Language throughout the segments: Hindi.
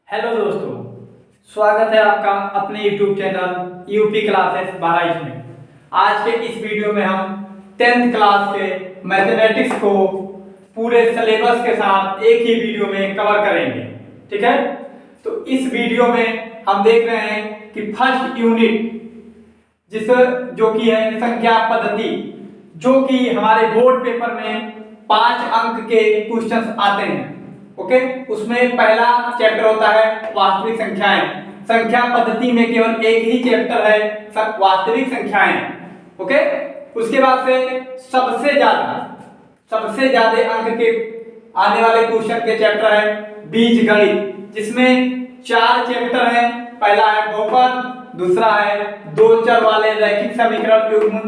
हेलो दोस्तों, स्वागत है आपका अपने YouTube चैनल यूपी क्लासेस 12 में। आज के इस वीडियो में हम 10th क्लास के मैथमेटिक्स को पूरे सिलेबस के साथ एक ही वीडियो में कवर करेंगे। ठीक है, तो इस वीडियो में हम देख रहे हैं कि फर्स्ट यूनिट जो कि है संख्या पद्धति, जो कि हमारे बोर्ड पेपर में 5 अंक के क्वेश्चंस आते हैं। ओके, उसमें पहला चैप्टर होता है वास्तविक संख्याएं। संख्या पद्धति में केवल एक ही चैप्टर है वास्तविक संख्याएं। ओके, उसके बाद से सबसे ज्यादा अंक के आने वाले क्वेश्चन के चैप्टर है बीजगणित, जिसमें 4 चैप्टर हैं। पहला है बहुपद, दूसरा है दो चर वाले रैखिक समीकरण युग्म,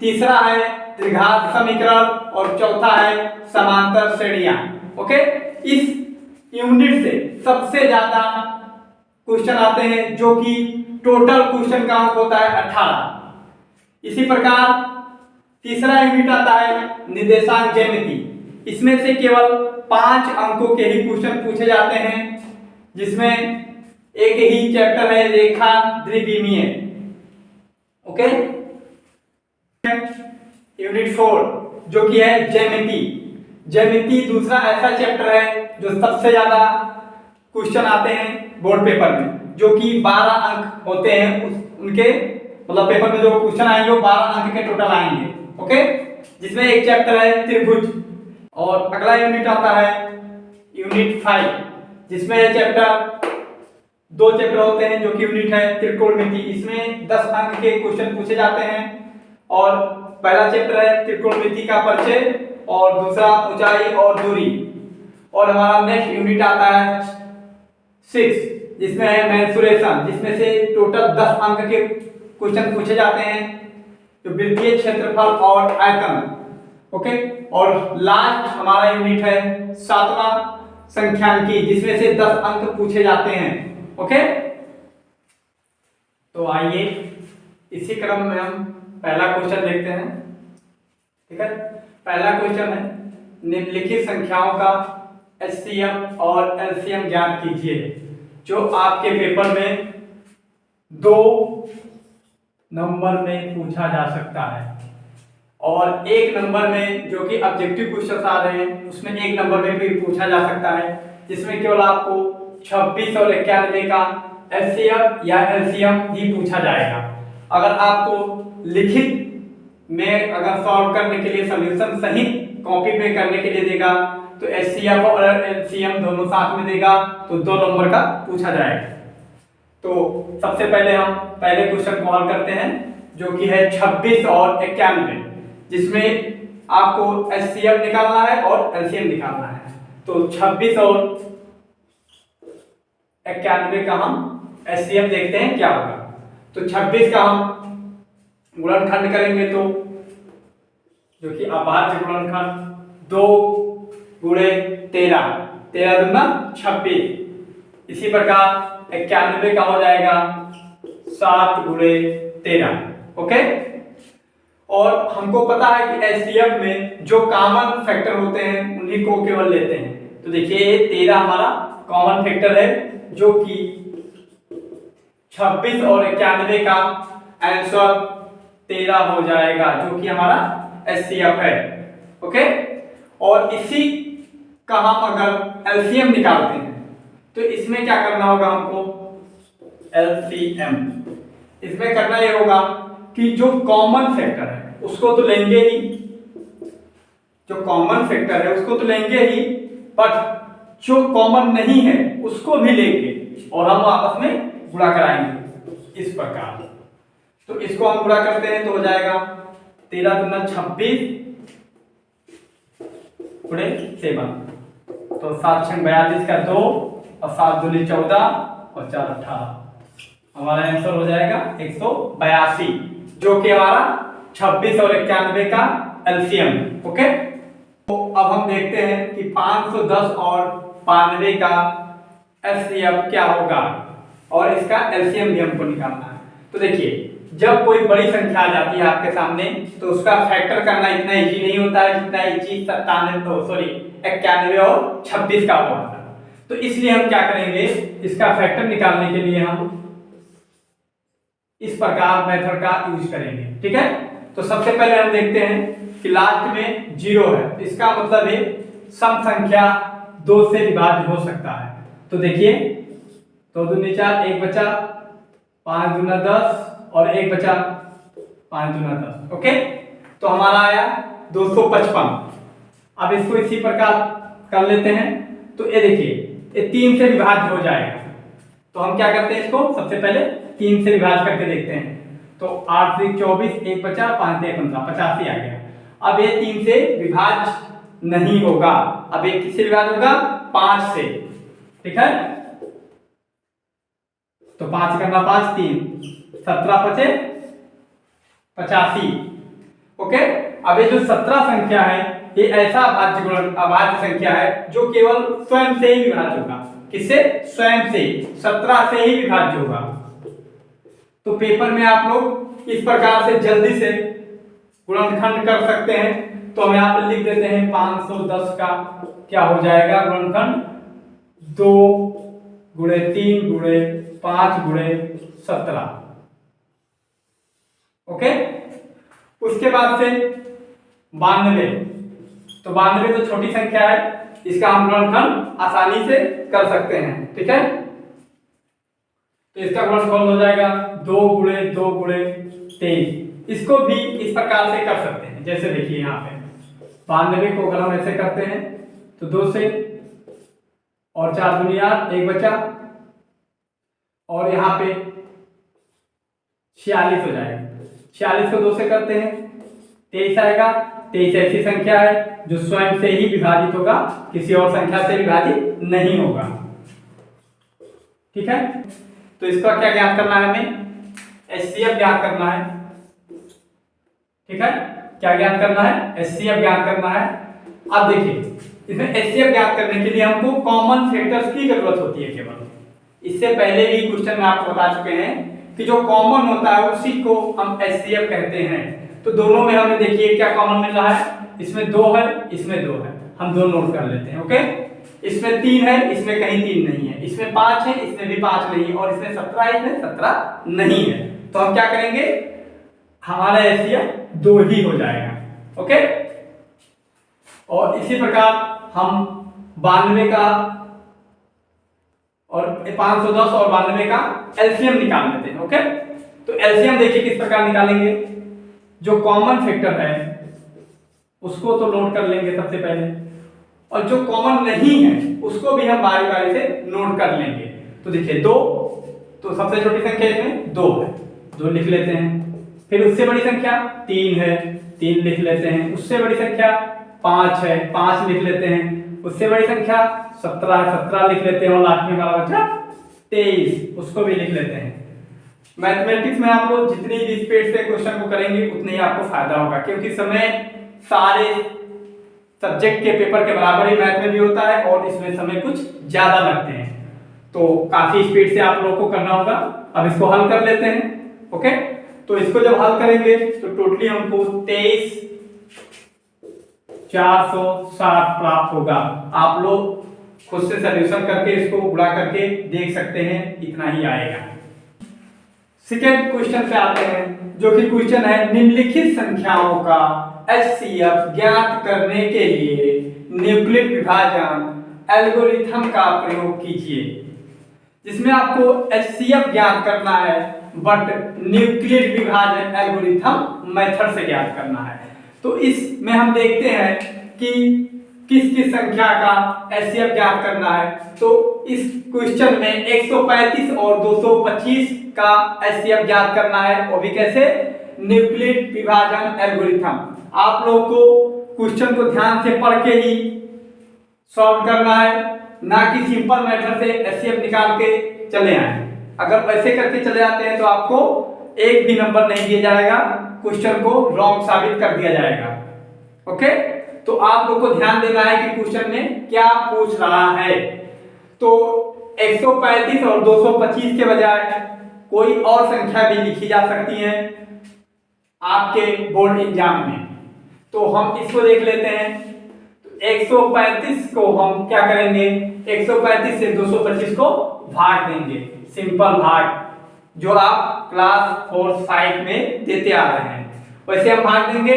तीसरा है द्विघात समीकरण और चौथा है समांतर श्रेणियां। ओके, इस यूनिट से सबसे ज्यादा क्वेश्चन आते हैं, जो कि टोटल क्वेश्चन का अंक होता है 18। इसी प्रकार तीसरा यूनिट आता है निर्देशांक ज्यामिति। इसमें से केवल 5 अंकों के ही क्वेश्चन पूछे जाते हैं, जिसमें एक ही चैप्टर है रेखा द्विविमीय। ओके, यूनिट 4 जो कि है ज्यामिति दूसरा ऐसा चैप्टर है जो सबसे ज्यादा क्वेश्चन आते हैं बोर्ड पेपर में, जो कि 12 अंक होते हैं। उनके मतलब पेपर में जो क्वेश्चन आएंगे वो 12 अंक के टोटल आएंगे। ओके, जिसमें एक चैप्टर है त्रिभुज। और अगला यूनिट आता है यूनिट 5, जिसमें चैप्टर 2 चैप्टर होते हैं, जो कि यूनिट है त्रिकोणमिति। इसमें 10 अंक के क्वेश्चन पूछे जाते हैं। और पहला चैप्टर है त्रिकोणमिति का परिचय और दूसरा ऊंचाई और दूरी। और हमारा नेक्स्ट यूनिट आता है 6, जिसमें है मेंसुरेशन, जिसमें से टोटल 10 अंक के क्वेश्चन पूछे जाते हैं, तो वृत्तीय क्षेत्रफल और आयतन। ओके, और लास्ट हमारा यूनिट है 7वां संख्यांकी, जिसमें से 10 अंक पूछे जाते हैं। ओके, तो आइए इसी क्रम में हम पहला क्वेश्चन देखते हैं। ठीक है, पहला क्वेश्चन है निम्नलिखित संख्याओं का HCF और LCM ज्ञात कीजिए, जो आपके पेपर में 2 नंबर में पूछा जा सकता है। और 1 नंबर में जो कि ऑब्जेक्टिव क्वेश्चन आ रहे हैं, उसमें 1 नंबर में भी पूछा जा सकता है, जिसमें केवल आपको 26 और 91 का HCF या LCM ही पूछा जाएगा। अगर आपको लिखित में अगर सॉल्व करने के लिए सॉल्यूशन सहित कॉपी पे करने के लिए देगा, तो HCF और LCM दोनों साथ में देगा, तो 2 नंबर का पूछा जाएगा। तो सबसे पहले हम पहले क्वेश्चन को हल करते हैं, जो कि है 26 और 91, जिसमें आपको HCF निकालना है और LCM निकालना है। तो 26 और 91 का हम HCF देखते हैं क्या होगा। तो 26 का हम गुणनखंड करेंगे, तो जो कि अभाज्य गुणनखंड 2 गुणे 13, 13 दूना 26। इसी प्रकार 91 का हो जाएगा 7 गुणे 13। ओके, और हमको पता है कि HCF में जो कॉमन फैक्टर होते हैं उन्हीं को केवल लेते हैं। तो देखिए 13 हमारा कॉमन फैक्टर है, जो कि 26 और 91 का आंसर 13 हो जाएगा, जो कि हमारा HCF है। ओके, और इसी का हम अगर LCM निकालते हैं, तो इसमें क्या करना होगा हमको LCM। इसमें करना ये होगा कि जो कॉमन फैक्टर है उसको तो लेंगे ही, जो कॉमन फैक्टर है उसको तो लेंगे ही, बट जो कॉमन नहीं है उसको भी लेंगे और हम आपस में गुणा कराएंगे इस प्रकार। तो इसको हम गुणा करते हैं तो हो जाएगा 13 दूना 26 गुणे 7, तो 7 6 42 का 2 और 7 दूनी 14 और 4 18। हमारा आंसर हो जाएगा 182, जो कि हमारा 26 और 91 का LCM। ओके, तो अब हम देखते हैं कि 510 और 92 का HCF क्या होगा और इसका LCM भी हमको निकालना है। तो देखिए, जब कोई बड़ी संख्या आ जाती है आपके सामने, तो उसका फैक्टर करना इतना इजी नहीं होता है जितना इजी 91 और 26 का हुआ था। तो इसलिए हम क्या करेंगे, इसका फैक्टर निकालने के लिए हम इस प्रकार मेथड का यूज करेंगे। ठीक है, तो सबसे पहले हम देखते हैं कि लास्ट में 0 है, इसका मतलब है सम संख्या 2 से विभाज्य हो सकता है। तो देखिए 2 दूनी 4, 1 बचा, 5 दूना 10 और 1 बचा, 5 दूना 10। ओके, तो हमारा आया 255। अब इसको इसी प्रकार कर लेते हैं। तो ये देखिए ये 3 से विभाज्य हो जाएगा। तो हम क्या करते हैं, इसको सबसे पहले 3 से विभाज्य करके देखते हैं। तो 8 से 24, 1 बचा, 5 से 15, 85 आ गया। अब ये 3 से विभाज्य नहीं होगा। अब ये किससे विभाज्य होगा, 5 से। ठीक है, तो 5 करना 5, 3, 17 पचे 85। ओके, अब ये जो 17 संख्या है ये ऐसा अभाज्य संख्या है जो केवल स्वयं से ही विभाज्य होगा। किससे, स्वयं से, 17 से ही विभाज्य होगा। तो पेपर में आप लोग इस प्रकार से जल्दी से गुणनखंड कर सकते हैं। तो हम यहाँ पर लिख देते हैं 510 का क्या हो जाएगा गुणनखंड, 2 गुणे 3 गुणे 5 गुणे 17। ओके, उसके बाद से 92। तो 92 तो छोटी संख्या है, इसका हम गुणनखंड आसानी से कर सकते हैं। ठीक है, तो इसका गुणनखंड हो जाएगा 2 गुणे 2 गुणे 23। इसको भी इस प्रकार से कर सकते हैं। जैसे देखिए यहाँ पे 92 को अगर हम ऐसे करते हैं तो 2 से और 4 दूनी 8, 1 बचा, और यहाँ पे 46 हो जाएगा। 46 को 2 से करते हैं 23 आएगा। 23 ऐसी संख्या है जो स्वयं से ही विभाजित होगा, किसी और संख्या से विभाजित नहीं होगा। ठीक है, तो इसका क्या ज्ञात करना है, हमें एचसीएफ ज्ञात करना है। ठीक है, क्या ज्ञात करना है, एचसीएफ ज्ञात करना है। अब देखिए इसमें एचसीएफ ज्ञात करने के लिए हमको कॉमन फैक्टर्स की जरूरत होती है केवल। इससे पहले भी क्वेश्चन में आपको बता चुके हैं कि जो कॉमन होता है उसी को हम एचसीएफ कहते हैं। तो दोनों में हमें देखिए क्या कॉमन मिल रहा है, इसमें 2 है, इसमें 2 है, हम 2 नोट कर लेते हैं। ओके, इसमें 3 है, इसमें कहीं 3 नहीं है, इसमें 5 है, इसमें भी 5 नहीं है, और इसमें 17 है, इसमें 17 नहीं है। तो हम क्या करेंगे, हमारा एचसीएफ 2 ही हो जाएगा। ओके, और इसी प्रकार हम 92 का और 510 और 92 का एलसीएम निकाल लेते हैं। ओके, तो एलसीएम देखिए किस प्रकार निकालेंगे, जो कॉमन फैक्टर है उसको तो नोट कर लेंगे सबसे पहले, और जो कॉमन नहीं है उसको भी हम बारी बारी से नोट कर लेंगे। तो देखिए 2, तो सबसे छोटी संख्या इसमें 2 है, 2 लिख लेते हैं। फिर उससे बड़ी संख्या 3 है, 3 लिख लेते हैं। उससे बड़ी संख्या 5 है, 5 लिख लेते हैं। उससे बड़ी संख्या 17 है, 17 लिख लेते हैं, और लास्ट में हमारा बचा 23, उसको भी लिख लेते हैं। मैथमेटिक्स में आप लोग जितनी भी स्पीड से क्वेश्चन को करेंगे उतनी ही आपको फायदा होगा, क्योंकि समय सारे सब्जेक्ट के पेपर के बराबर ही मैथ में भी होता है, और इसमें समय कुछ ज्यादा लगते हैं। तो काफी स्पीड से आप लोगों को करना होगा। अब इसको हल कर लेते हैं। ओके, तो इसको जब हल करेंगे तो टोटली हमको 23,460 प्राप्त होगा। आप लोग खुद से सॉल्यूशन करके इसको गुणा करके देख सकते हैं, इतना ही आएगा। सेकेंड क्वेश्चन पे आते हैं, जो कि क्वेश्चन है निम्नलिखित संख्याओं का एचसीएफ ज्ञात करने के लिए न्यूक्लिड विभाजन एल्गोरिथम का प्रयोग कीजिए। जिसमें आपको एचसीएफ ज्ञात करना है, बट न्यूक्लिड विभाजन एल्गोरिथम मेथड से ज्ञात करना है। तो इसमें हम देखते हैं कि किस किस संख्या का एचसीएफ ज्ञात करना है। तो इस क्वेश्चन में 135 और 225 का एचसीएफ ज्ञात करना है, वो भी कैसे, न्यूक्लिड विभाजन एल्गोरिथम। आप लोग को क्वेश्चन को ध्यान से पढ़ के ही सॉल्व करना है, ना कि सिंपल मेथड से एचसीएफ निकाल के चले आए। अगर वैसे करके चले जाते हैं तो आपको एक भी नंबर नहीं दिया जाएगा, क्वेश्चन को रॉन्ग साबित कर दिया जाएगा। ओके, तो आप लोग को ध्यान देना है कि क्वेश्चन में क्या पूछ रहा है। तो 135 और 225 के बजाय कोई और संख्या भी लिखी जा सकती है आपके बोर्ड एग्जाम में। तो हम इसको देख लेते हैं। तो 135 को हम क्या करेंगे, 135 से 225 को भाग देंगे, सिंपल भाग जो आप क्लास 4 साइंस में देते आ रहे हैं वैसे हम भाग देंगे।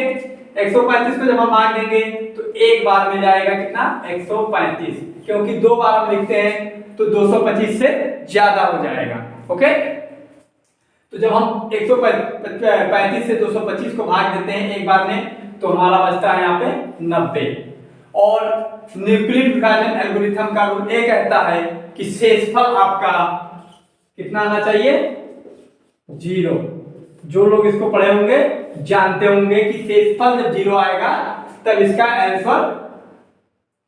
135 को जब हम भाग देंगे तो एक बार में जाएगा कितना, 135, क्योंकि दो बार हम लिखते हैं तो 225 से ज्यादा हो जाएगा। ओके, तो जब हम 135 से 225 को भाग देते हैं एक बार में तो हमारा बचता है यहाँ पे 90। और न्यूक्लियर विभाजन एल्गोरिथम का रूल ये कहता है कि शेषफल आपका कितना आना चाहिए, 0। जो लोग इसको पढ़े होंगे जानते होंगे कि शेषफल जब 0 आएगा तब इसका आंसर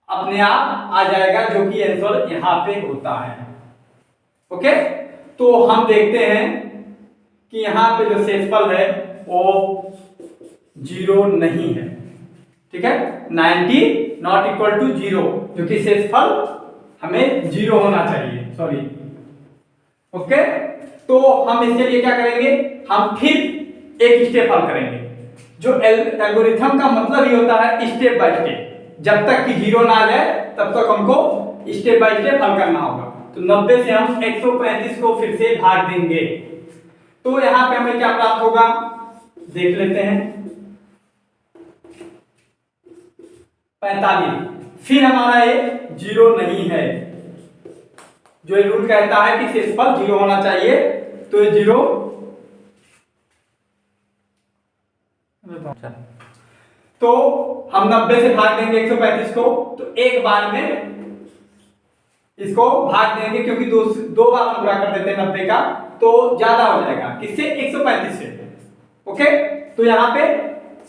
अपने आप आ जाएगा, जो कि आंसर यहाँ पे होता है। ओके, तो हम देखते हैं कि यहाँ पे जो शेषफल है वो 0 नहीं है। ठीक है, 90 नॉट इक्वल टू 0, जो कि शेषफल हमें 0 होना चाहिए, सॉरी। ओके, तो हम इसके लिए क्या करेंगे, हम फिर एक स्टेप हल करेंगे। जो एल्गोरिथम का मतलब ही होता है स्टेप बाय स्टेप, जब तक कि 0 ना आ जाए तब तक हमको स्टेप बाय स्टेप हल करना होगा। तो 90 से हम 135 को फिर से भाग देंगे तो यहाँ पे हमें क्या प्राप्त होगा, देख लेते हैं, 45। फिर हमारा ये 0 नहीं है, जो ये रूल कहता है कि शेषफल 0 होना चाहिए, तो ये 0। तो हम 90 से भाग देंगे 135 को, तो एक बार में इसको भाग देंगे, क्योंकि दो बार हम पूरा कर देते हैं 90 का तो ज्यादा हो जाएगा, किससे, 135 से। ओके, तो यहाँ पे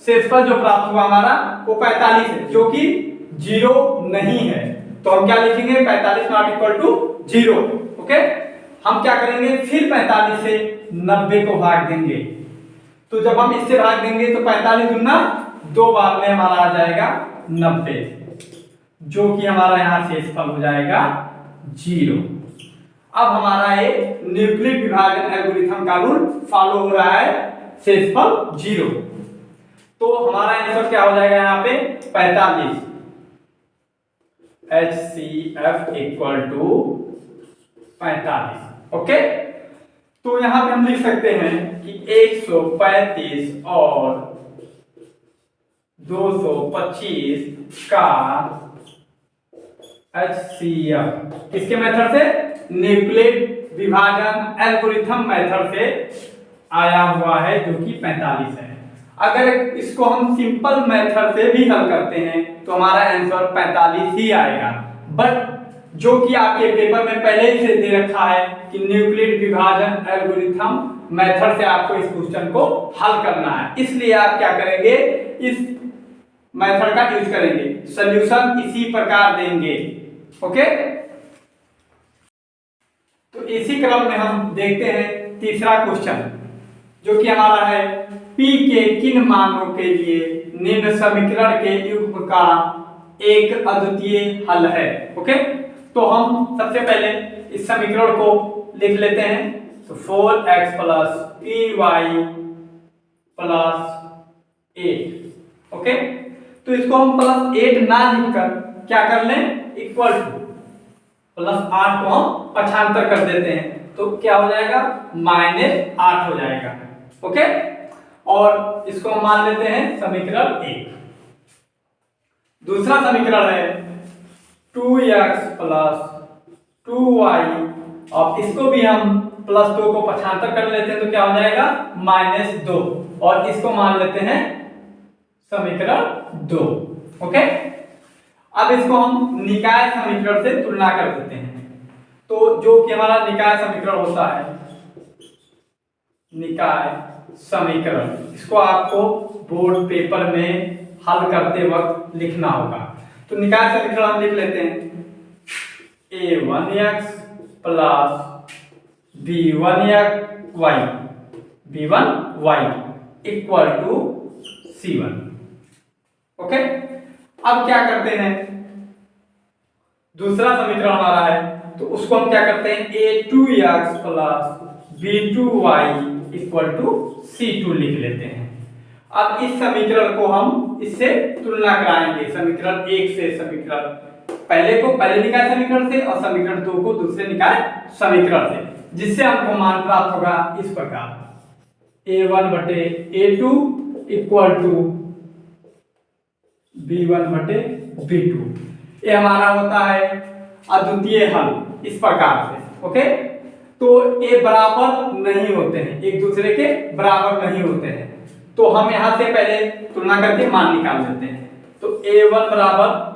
शेषफल जो प्राप्त हुआ हमारा वो 45 है, जो कि 0 नहीं है। तो हम क्या लिखेंगे, 45 नॉट इक्वल टू 0। ओके, हम क्या करेंगे, फिर 45 से 90 को भाग देंगे। तो जब हम इससे भाग देंगे तो 45 गुना दो बार में हमारा आ जाएगा 90, जो कि हमारा यहाँ शेषफल हो जाएगा 0। अब हमारा ये न्यूक्लियर विभाजन एल्गोरिथम का रूल फॉलो हो रहा है, शेषफल 0। तो हमारा आंसर क्या हो जाएगा यहाँ पे, 45। HCF equal to 45। ओके, तो यहां पे हम लिख सकते हैं कि 135 और 225 का HCF किसके मेथड से, न्यूक्लियर विभाजन एल्गोरिथम मेथड से आया हुआ है, जो कि 45 है। अगर इसको हम सिंपल मेथड से भी हल करते हैं तो हमारा आंसर 45 ही आएगा, बट जो कि आपके पेपर में पहले ही से दे रखा है कि न्यूक्लियर विभाजन एल्गोरिथम मेथड से आपको इस क्वेश्चन को हल करना है, इसलिए आप क्या करेंगे, इस मेथड का यूज करेंगे, सॉल्यूशन इसी प्रकार देंगे। ओके, तो इसी क्रम में हम देखते हैं तीसरा क्वेश्चन, जो कि हमारा है P के किन मानों के लिए निम्न समीकरण के युग्म का एक अद्वितीय हल है। ओके, तो हम सबसे पहले इस समीकरण को लिख लेते हैं। तो 4x plus py plus 8। Okay, तो इसको हम प्लस 8 ना लिखकर क्या कर लें, इक्वल टू प्लस 8 को हम पक्षांतर कर देते हैं, तो क्या हो जाएगा, -8 हो जाएगा। ओके, और इसको हम मान लेते हैं समीकरण 1। दूसरा समीकरण है 2x प्लस 2y, और इसको भी हम प्लस 2 को पक्षांतर कर लेते हैं तो क्या हो जाएगा, -2, और इसको मान लेते हैं समीकरण 2। ओके, अब इसको हम निकाय समीकरण से तुलना कर देते हैं। तो जो कि हमारा निकाय समीकरण होता है, निकाय समीकरण, इसको आपको बोर्ड पेपर में हल करते वक्त लिखना होगा। तो निकाय समीकरण हम लिख लेते हैं, a1x plus b1y equal to c1। Okay, अब क्या करते हैं, दूसरा समीकरण हमारा है तो उसको हम क्या करते हैं, a2x plus b2y equal to c2 लिख लेते हैं। अब इस समीकरण को हम इससे तुलना कराएंगे, समीकरण 1 से समीकरण पहले निकाय समीकरण से और समीकरण 2 को दूसरे निकाय समीकरण से, जिससे हमको मान प्राप्त होगा इस प्रकार a1 बटे a2 इक्वल टू b1 बटे b2। ये हमारा होता है अद्वितीय हल इस प्रकार से। ओके, तो ये बराबर नहीं होते हैं, एक दूसरे के बराबर नहीं होते हैं, तो हम यहां से पहले तुलना करके मान निकाल लेते हैं। तो a1 बराबर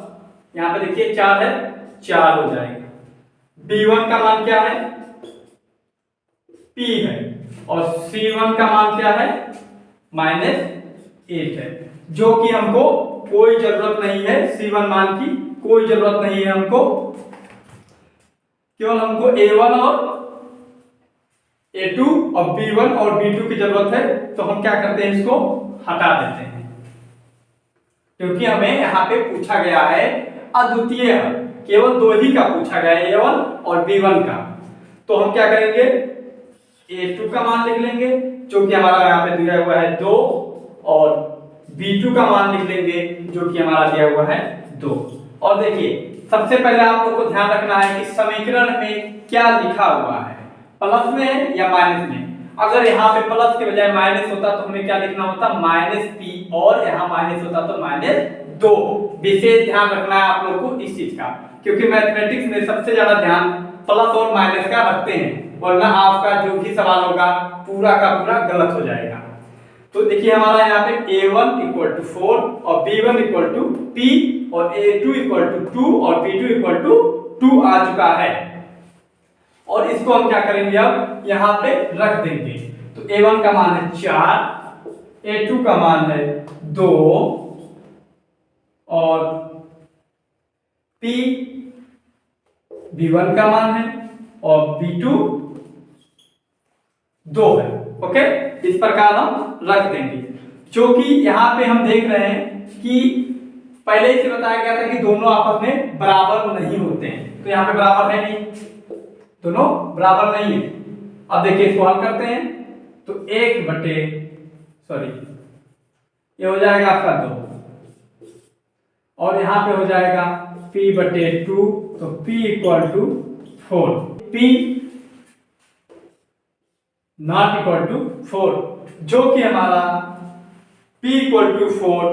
यहाँ पे देखिए 4 है, 4 हो जाएगा। b1 का मान क्या है, p है, और c1 का मान क्या है, -8 है, जो कि हमको कोई जरूरत नहीं है, c1 मान की कोई जरूरत नहीं है हमको, केवल हमको a1 और a2 और b1 और b2 की जरूरत है। तो हम क्या करते हैं, इसको हटा देते हैं, क्योंकि हमें यहाँ पे पूछा गया है अद्वितीय हल, केवल दो ही का पूछा गया है, a1 और b1 का। तो हम क्या करेंगे, a2 का मान लिख लेंगे जो कि हमारा यहाँ पे दिया हुआ है 2, और b2 का मान लिख लेंगे जो कि हमारा दिया हुआ है 2। और देखिए सबसे पहले आप लोग को ध्यान रखना है कि समीकरण में क्या लिखा हुआ है, प्लस में है या माइनस में। अगर यहाँ पे प्लस के बजाय माइनस होता तो हमें क्या लिखना होता, -p, और यहाँ माइनस होता तो -2। विशेष ध्यान रखना है आप लोग को इस चीज का, क्योंकि मैथमेटिक्स में सबसे ज्यादा ध्यान प्लस और माइनस का रखते हैं, वरना आपका जो भी सवाल होगा पूरा का पूरा गलत हो जाएगा। तो देखिए हमारा यहाँ पे a1 इक्वल टू 4 और b1 इक्वल टू p और a2 इक्वल टू 2 और b2 इक्वल टू 2 आ चुका है। और इसको हम क्या करेंगे, अब यहाँ पे रख देंगे। तो a1 का मान है 4, a2 का मान है 2 और p b1 का मान है और b2 2 है। ओके, इस प्रकार हम रख देंगे, जो कि यहाँ पे हम देख रहे हैं कि पहले से बताया गया था कि दोनों आपस में बराबर नहीं होते हैं, तो यहाँ पे बराबर है नहीं, दोनों बराबर नहीं है। अब देखिए इसको हल करते हैं, तो ये हो जाएगा आपका 2 और यहाँ पे हो जाएगा p बटे 2, तो p equal to 4, p not equal to 4, जो कि हमारा p इक्वल टू 4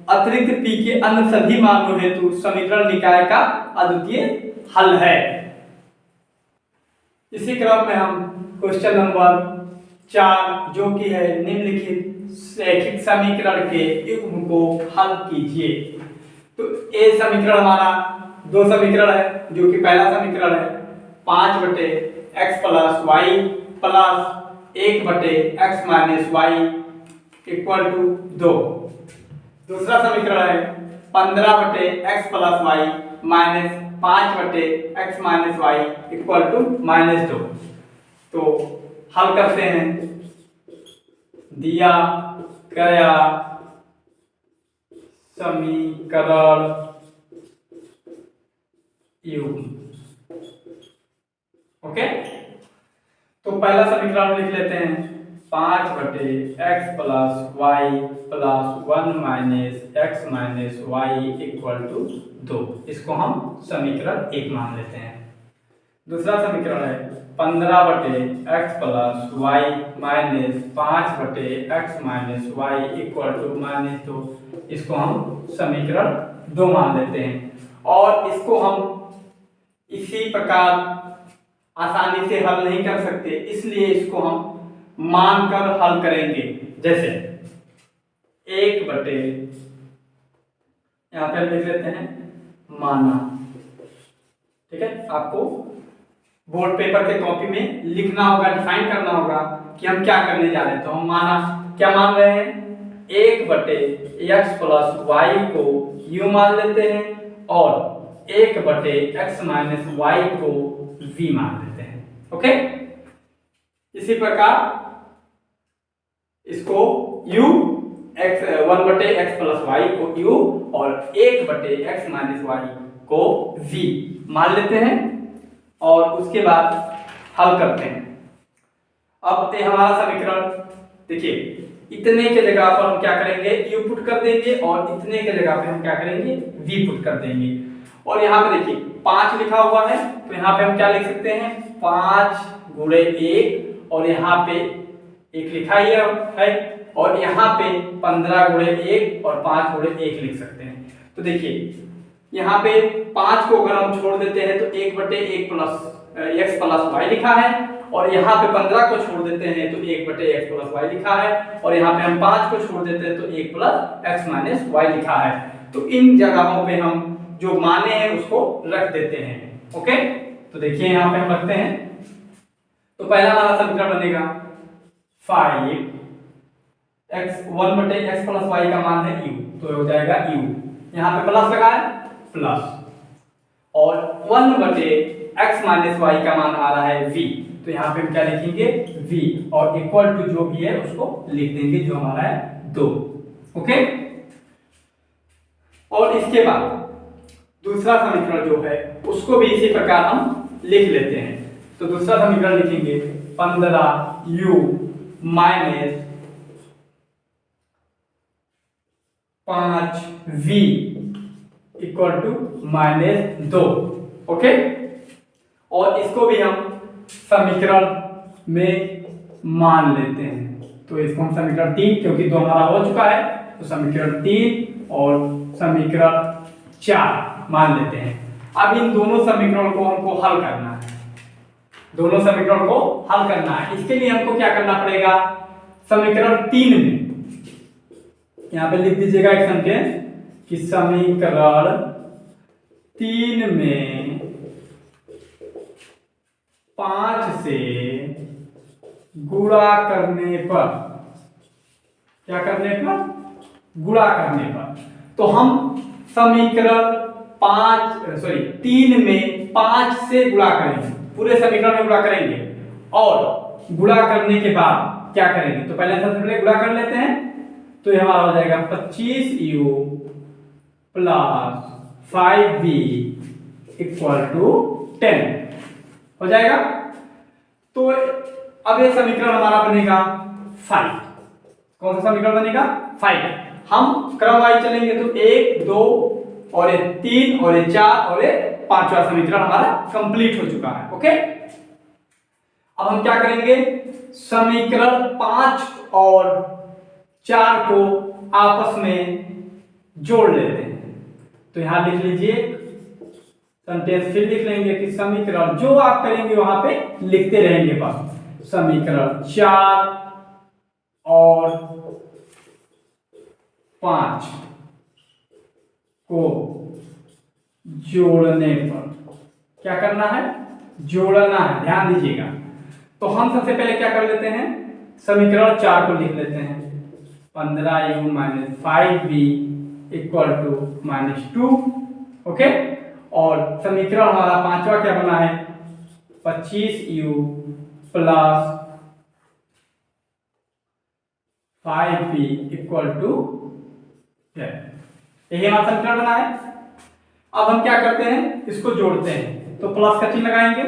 अतिरिक्त p के अन्य सभी मानों हेतु समीकरण निकाय का अद्वितीय हल है। इसी क्रम में हम क्वेश्चन नंबर 4 जो कि है निम्नलिखित रैखिक समीकरण के युग्म को हल कीजिए। तो ए समीकरण हमारा 2 समीकरण है, जो कि पहला समीकरण है 5 बटे x प्लस वाई प्लस 1 बटे x minus y equal to 2। दूसरा समीकरण है 15 बटे x प्लस वाई माइनस 5 बटे x minus y equal to -2। तो हल करते हैं, दिया गया समीकरण युग्म। ओके, तो पहला समीकरण लिख लेते हैं 5 बटे x plus y plus 1 minus x minus y equal to 2। इसको हम समीकरण 1 मान लेते हैं। दूसरा समीकरण है 15 बटे x प्लस वाई माइनस 5 बटे x minus y equal to -2। इसको हम समीकरण 2 मान लेते हैं, और इसको हम इसी प्रकार आसानी से हल नहीं कर सकते, इसलिए इसको हम मानकर हल करेंगे। जैसे 1 बटे, यहाँ पे हम लिख लेते हैं माना। ठीक है, आपको बोर्ड पेपर के कॉपी में लिखना होगा, डिफाइन करना होगा कि हम क्या करने जा रहे हैं। तो हम माना क्या मान रहे हैं, 1 बटे x प्लस वाई को u मान लेते हैं और 1 बटे x माइनस वाई को v मान लेते हैं। ओके, इसी प्रकार इसको u 1 बटे x प्लस वाई को u और 1 बटे x माइनस वाई को v मान लेते हैं, और उसके बाद हल करते हैं। अब हमारा समीकरण देखिए इतने के जगह पर हम क्या करेंगे, u पुट कर देंगे और इतने के जगह पे हम क्या करेंगे, v पुट कर देंगे। और यहाँ पे देखिए 5 लिखा हुआ है, तो यहाँ पे हम क्या लिख सकते हैं, 5 गुणे 1, और यहाँ पे 1 लिखा ही है, और यहाँ पे 15 गुणे 1 और 5 गुणे 1 लिख सकते हैं। तो देखिए यहाँ पे 5 को अगर हम छोड़ देते हैं तो 1/1 प्लस x प्लस वाई लिखा है, और यहाँ पे 15 को छोड़ देते हैं तो 1/x प्लस वाई लिखा है, और यहाँ पे हम 5 को छोड़ देते हैं तो 1 प्लस x माइनस वाई लिखा है। तो इन जगहों पे हम जो माने हैं उसको रख देते हैं। ओके, तो देखिए यहाँ पे हम रखते हैं। तो पहला हमारा समीकरण बनेगा 5x 1/x प्लस वाई का मान है u, तो हो जाएगा u, यहाँ पे प्लस लगा है प्लस, और 1/x माइनस वाई का मान आ रहा है v, तो यहाँ पे हम क्या लिखेंगे v, और इक्वल टू जो भी है उसको लिख देंगे जो हमारा है 2। ओके, और इसके बाद दूसरा समीकरण जो है उसको भी इसी प्रकार हम लिख लेते हैं। तो दूसरा समीकरण लिखेंगे 15u minus 5v equal to -2। Okay, और इसको भी हम समीकरण में मान लेते हैं। तो इसको हम समीकरण 3, क्योंकि 2 हमारा हो चुका है, तो समीकरण 3 और समीकरण 4 मान लेते हैं। अब इन दोनों समीकरणों को हमको हल करना है, दोनों समीकरण को हल करना है। इसके लिए हमको क्या करना पड़ेगा, समीकरण 3 में यहाँ पे लिख दीजिएगा एक सेंटेंस कि समीकरण 3 में 5 से गुणा करने पर, क्या करने पर, गुणा करने पर, तो हम समीकरण 3 में 5 से गुणा करेंगे, पूरे समीकरण में गुणा करेंगे, और गुणा करने के बाद क्या करेंगे, तो पहले सबसे पहले गुणा कर लेते हैं। तो ये हमारा हो जाएगा 25u plus 5v equal to 10 हो जाएगा। तो अब ये समीकरण हमारा बनेगा 5। कौन सा समीकरण बनेगा, 5। हम क्रमवाइज चलेंगे तो 1 2 और ये 3 और ये 4 और ये 5वां समीकरण हमारा कंप्लीट हो चुका है। ओके, अब हम क्या करेंगे, समीकरण 5 और 4 को आपस में जोड़ लेते हैं। तो यहां लिख लीजिए, सेंटेंस फिर लिख लेंगे कि समीकरण जो आप करेंगे वहां पे लिखते रहेंगे बस। समीकरण 4 और 5 को जोड़ने पर क्या करना है, जोड़ना है, ध्यान दीजिएगा। तो हम सबसे पहले क्या कर लेते हैं, समीकरण 4 को लिख लेते हैं 15u minus 5v equal to -2। Okay, और समीकरण हमारा 5वां क्या बना है, 25u plus 5v equal to 10। यही हमारा समीकरण बना है। अब हम क्या करते हैं, इसको जोड़ते हैं। तो प्लस का चिन्ह लगाएंगे,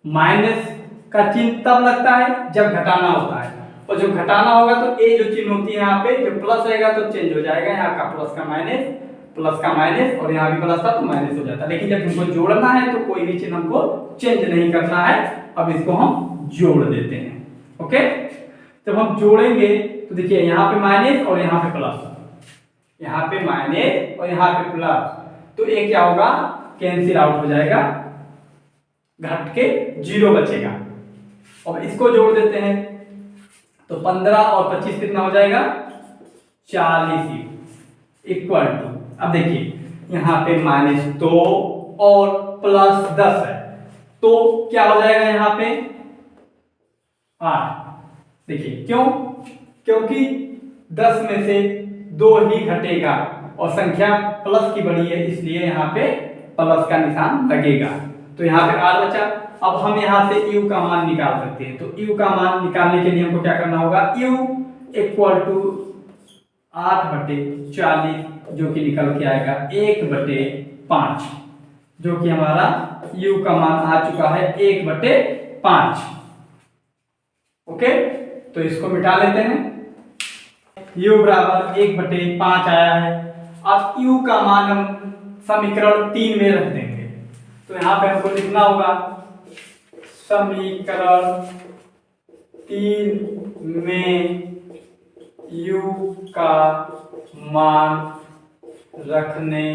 माइनस का चिन्ह तब लगता है जब घटाना होता है, और जब घटाना होगा तो ए जो चिन्ह होती है यहाँ पे, जब प्लस रहेगा तो चेंज हो जाएगा, यहाँ का प्लस का माइनस, प्लस का माइनस, और यहाँ भी प्लस था तो माइनस हो जाता है। लेकिन जब हमको जोड़ना है तो कोई भी चिन्ह हमको चेंज नहीं करना है। अब इसको हम जोड़ देते हैं। ओके, जब हम जोड़ेंगे तो देखिए यहाँ पे माइनस और यहाँ पे प्लस, यहाँ पे माइनस और यहाँ पे प्लस, तो ये क्या होगा, कैंसिल आउट हो जाएगा, घट के 0 बचेगा। और इसको जोड़ देते हैं तो 15 और 25 कितना हो जाएगा, 40 इक्वल टू, अब देखिए यहाँ पे -2 और +10 है, तो क्या हो जाएगा यहाँ पे 8। देखिए क्यों, क्योंकि 10 में से 2 ही घटेगा और संख्या प्लस की बड़ी है, इसलिए यहाँ पे प्लस का निशान लगेगा। तो यहाँ पे 8 बचा। अब हम यहाँ से u का मान निकाल सकते हैं। तो u का मान निकालने के लिए हमको क्या करना होगा, u इक्वल टू 8/40 जो कि निकल के आएगा 1/5, जो कि हमारा u का मान आ चुका है 1/5। ओके, तो इसको मिटा लेते हैं। u बराबर 1/5 आया है। अब u का मान हम समीकरण 3 में रख देंगे, तो यहाँ पे हमको लिखना होगा समीकरण 3 में u का मान रखने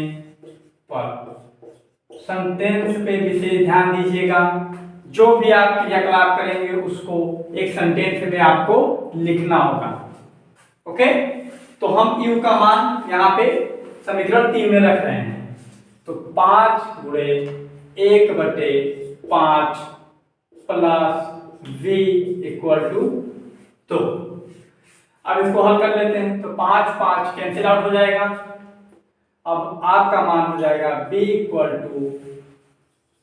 पर। सेंटेंस पे विशेष ध्यान दीजिएगा, जो भी आप क्रियाकलाप करेंगे उसको एक सेंटेंस में आपको लिखना होगा। ओके, तो हम u का मान यहाँ पे समीकरण 3 में रख रहे हैं, तो 5 गुणे 1/5 प्लस v इक्वल टू 2। अब इसको हल कर लेते हैं, तो 5 5 कैंसिल आउट हो जाएगा। अब आपका मान हो जाएगा b इक्वल टू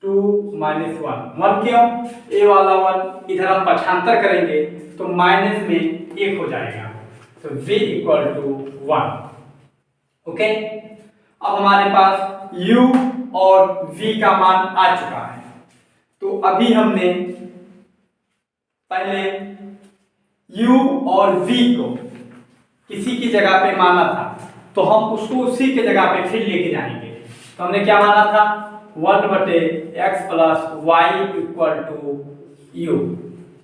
2 - 1 क्यों? a वाला 1 इधर हम पक्षांतर करेंगे तो माइनस में 1 हो जाएगा, तो v इक्वल टू 1। ओके, अब हमारे पास u और v का मान आ चुका है। तो अभी हमने पहले u और v को किसी की जगह पे माना था, तो हम उसको उसी के जगह पे फिर लेके जाएंगे। तो हमने क्या माना था? 1/x + y equal to u,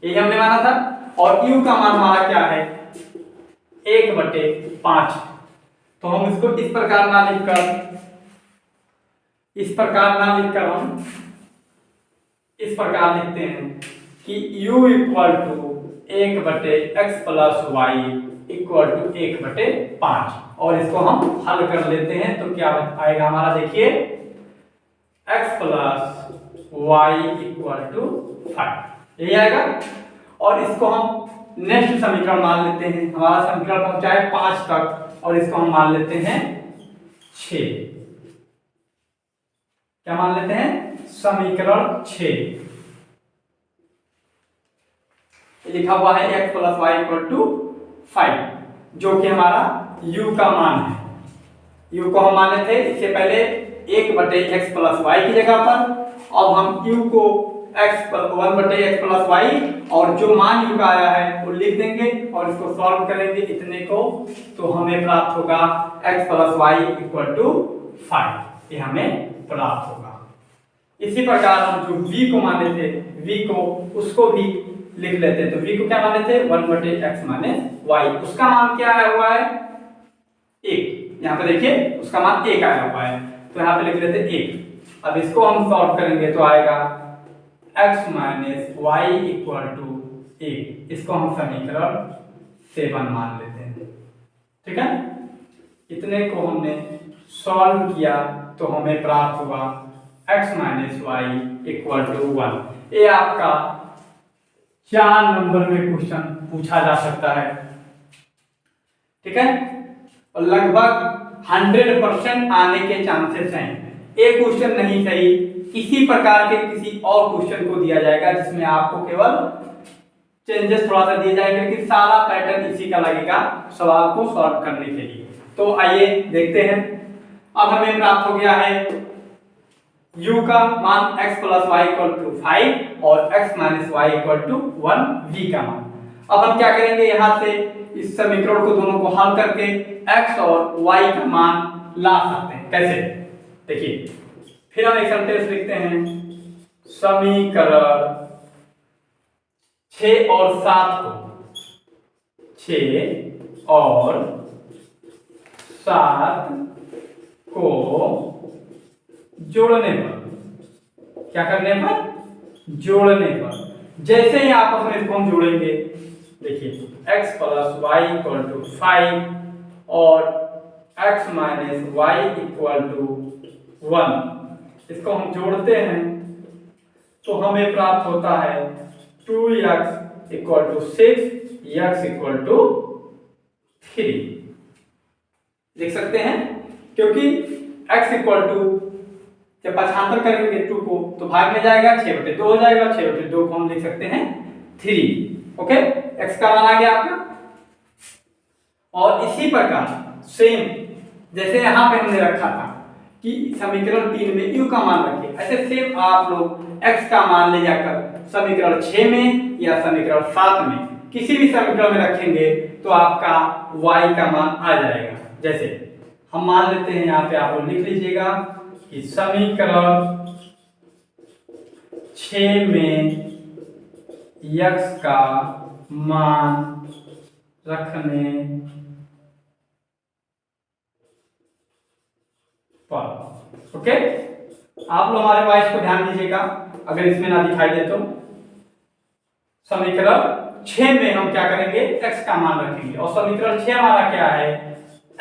यही हमने माना था। और u का मान हमारा क्या है? 1/5। तो हम इसको इस प्रकार ना लिखकर हम इस प्रकार लिखते हैं कि u equal to 1/x + y equal to 1/5, और इसको हम हल कर लेते हैं। तो क्या आएगा हमारा? देखिए, x + y इक्वल टू 5, यही आएगा। और इसको हम नेक्स्ट समीकरण मान लेते हैं। हमारा समीकरण पहुंचा है 5 तक, और इसको हम मान लेते हैं 6। क्या मान लेते हैं? समीकरण 6 लिखा हुआ है x + y इक्वल टू 5, जो कि हमारा u का मान है। u को हम माने थे इससे पहले 1/x + y की जगह पर। अब हम u को 1/x + y और जो मान u का आया है वो लिख देंगे और इसको सॉल्व करेंगे इतने को, तो हमें प्राप्त होगा x + y इक्वल टू 5, ये हमें प्राप्त होगा। इसी प्रकार हम जो v को माने थे, v को उसको भी लिख लेते हैं। तो v को क्या माने थे? 1/x - y, उसका मान क्या आया हुआ है? 1। यहाँ पे देखिए उसका मान 1 आया हुआ है, तो यहाँ पे लिख लेते हैं 1। अब इसको हम सॉल्व करेंगे तो आएगा x - y इक्वल टू 1। इसको हम समीकरण 7 मान लेते हैं। ठीक है, इतने को हमने सॉल्व किया तो हमें प्राप्त हुआ x - y इक्वल टू 1। ये आपका 4 नंबर में क्वेश्चन पूछा जा सकता है। ठीक है, और लगभग 100% आने के चांसेस हैं। एक क्वेश्चन नहीं सही, इसी प्रकार के किसी और क्वेश्चन को दिया जाएगा जिसमें आपको केवल चेंजेस थोड़ा सा दिए जाएंगे, लेकिन सारा पैटर्न इसी का लगेगा सवाल को सॉल्व करने के लिए। तो आइए देखते हैं। अब हमें प्राप्त हो गया है u का मान x + y इक्वल टू 5 और x - y equal to 1 v का मान। अब हम क्या करेंगे? यहाँ से इस समीकरण को दोनों को हल करके x और y का मान ला सकते हैं। कैसे? देखिए, फिर हम एक सेंटेंस लिखते हैं, समीकरण 6 और 7 को 6 और 7 को जोड़ने पर, क्या करने पर? जोड़ने पर। जैसे ही आपस में इसको हम जोड़ेंगे, देखिए x + y इक्वल टू 5 और x - y इक्वल टू 1, इसको हम जोड़ते हैं तो हमें प्राप्त होता है 2x equal to 6, x equal to 3। लिख सकते हैं, क्योंकि x इक्वल टू जब पक्षांतर करेंगे 2 को तो भाग में जाएगा, 6/2 हो जाएगा, 6/2 को हम लिख सकते हैं 3। ओके, x का मान आ गया आपका। और इसी प्रकार सेम जैसे यहाँ पे हमने रखा था कि समीकरण 3 में u का मान रखिए, ऐसे सेम आप लोग x का मान ले जाकर समीकरण 6 में या समीकरण 7 में किसी भी समीकरण में रखेंगे तो आपका y का मान आ जाएगा। जैसे हम मान लेते हैं, यहाँ पे आप लोग लिख लीजिएगा कि समीकरण 6 में x का मान रखने पर, ओके। आप लोग हमारे वॉइस को ध्यान दीजिएगा, अगर इसमें ना दिखाई दे तो। समीकरण 6 में हम क्या करेंगे, x का मान रखेंगे, और समीकरण 6 हमारा क्या है,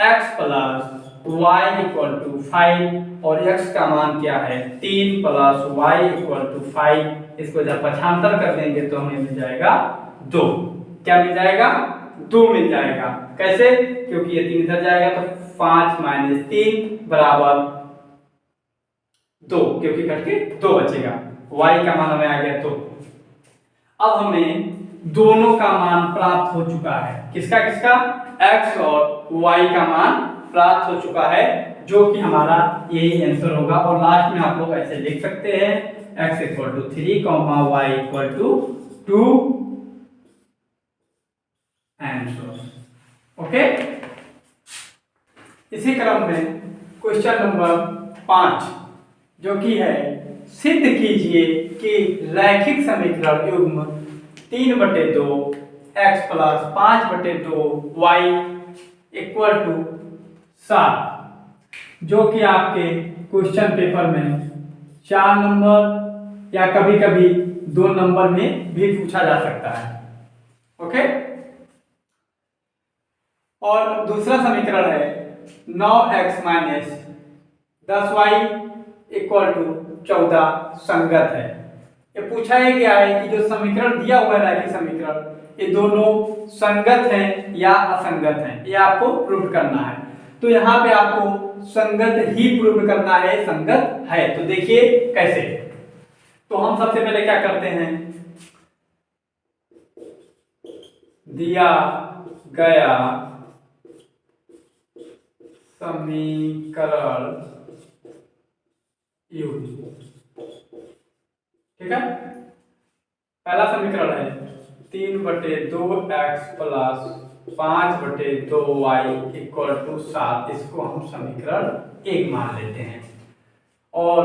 x plus y equal to 5, और x का मान क्या है 3 प्लस वाई इक्वल टू 5। इसको जब पक्षांतर कर देंगे तो हमें मिल जाएगा 2। क्या मिल जाएगा, 2 मिल जाएगा। कैसे, क्योंकि ये 3 इधर जाएगा तो 5 माइनस 3 बराबर 2, क्योंकि कट के 2 बचेगा। y का मान हमें आ गया 2। अब हमें दोनों का मान प्राप्त हो चुका है। किसका किसका, x और y का मान प्राप्त हो चुका है, जो कि हमारा यही आंसर होगा। और लास्ट में आप लोग ऐसे लिख सकते हैं x equal to 3, y equal to 2 answer, okay. इसी क्रम में क्वेश्चन नंबर 5 जो कि है, सिद्ध कीजिए कि रैखिक समीकरण युग्म 3/2 x plus 5/2 y equal to 7, जो कि आपके क्वेश्चन पेपर में 4 नंबर या कभी कभी 2 नंबर में भी पूछा जा सकता है, ओके। और दूसरा समीकरण है 9x minus 10y equal to 14 संगत है। ये पूछा है क्या है कि जो समीकरण दिया हुआ है रैखिक समीकरण, ये दोनों संगत हैं या असंगत हैं, ये आपको प्रूव करना है। तो यहाँ पे आपको संगत ही प्रूव करना है, संगत है। तो देखिए कैसे। तो हम सबसे पहले क्या करते हैं, दिया गया समीकरण युग्म, ठीक है। पहला समीकरण है 3/2x plus 5/2y equal to 7। इसको हम समीकरण 1 मान लेते हैं। और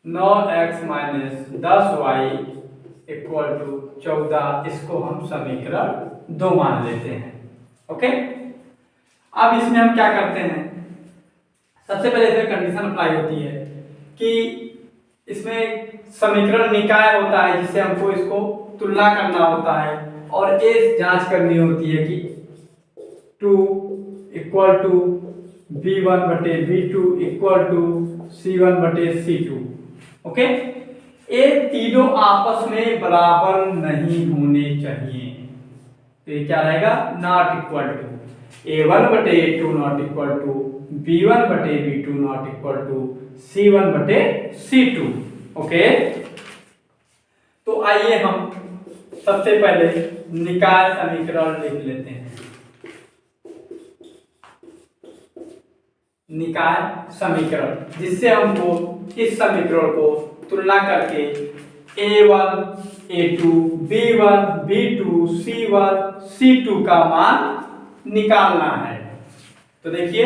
9x minus 10y equal to 14, इसको हम समीकरण 2 मान लेते हैं, ओके। अब इसमें हम क्या करते हैं, सबसे पहले इसमें कंडीशन अप्लाई होती है कि इसमें समीकरण निकाय होता है, जिससे हमको इसको तुलना करना होता है, और ये जांच करनी होती है कि 2 equal to b1/b2 equal to c1/c2, okay. ये तीनों आपस में बराबर नहीं होने चाहिए। तो ये क्या रहेगा, not equal to a1/a2 not equal to b1/b2 not equal to c1/c2, okay. तो आइए हम सबसे पहले निकाय समीकरण लिख लेते हैं। निकाय समीकरण, जिससे हमको इस समीकरण को तुलना करके a1, a2, b1, b2, c1, c2 का मान निकालना है। तो देखिए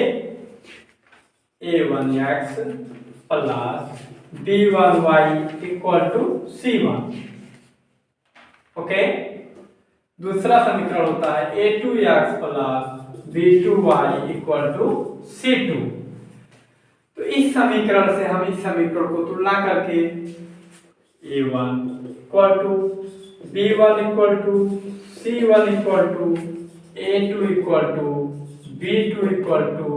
a1x plus b1y equal to c1, okay. दूसरा समीकरण होता है a2x plus b2y equal to c2। तो इस समीकरण से हम इस समीकरण को तुलना करके a1 equal to b1 equal to c1 equal to a2 equal to b2 equal to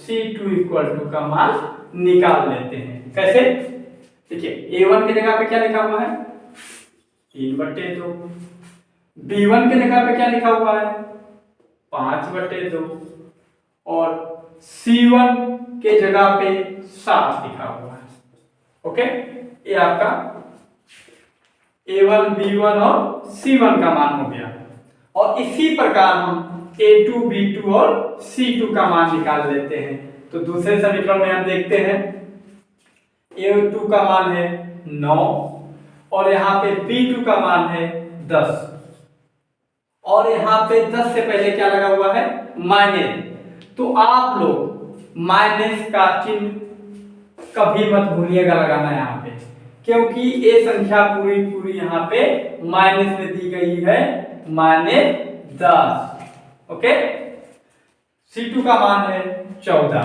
c2 equal to का मान निकाल लेते हैं। कैसे, देखिए a1 की जगह पे क्या लिखा हुआ है 3/2, b1 की जगह पे क्या लिखा हुआ है 5/2, और c1 के जगह पे 7 लिखा हुआ है, ओके। ये आपका a1, b1 और c1 का मान हो गया। और इसी प्रकार हम a2, b2 और c2 का मान निकाल लेते हैं। तो दूसरे समीकरण में हम देखते हैं a2 का मान है 9 और यहाँ पे b2 का मान है 10, और यहाँ पे 10 से पहले क्या लगा हुआ है, माइनस। तो आप लोग माइनस का चिन्ह कभी मत भूलिएगा लगाना यहाँ पे, क्योंकि ये संख्या पूरी पूरी यहाँ पे माइनस में दी गई है, -10। ओके, C2 का मान है 14।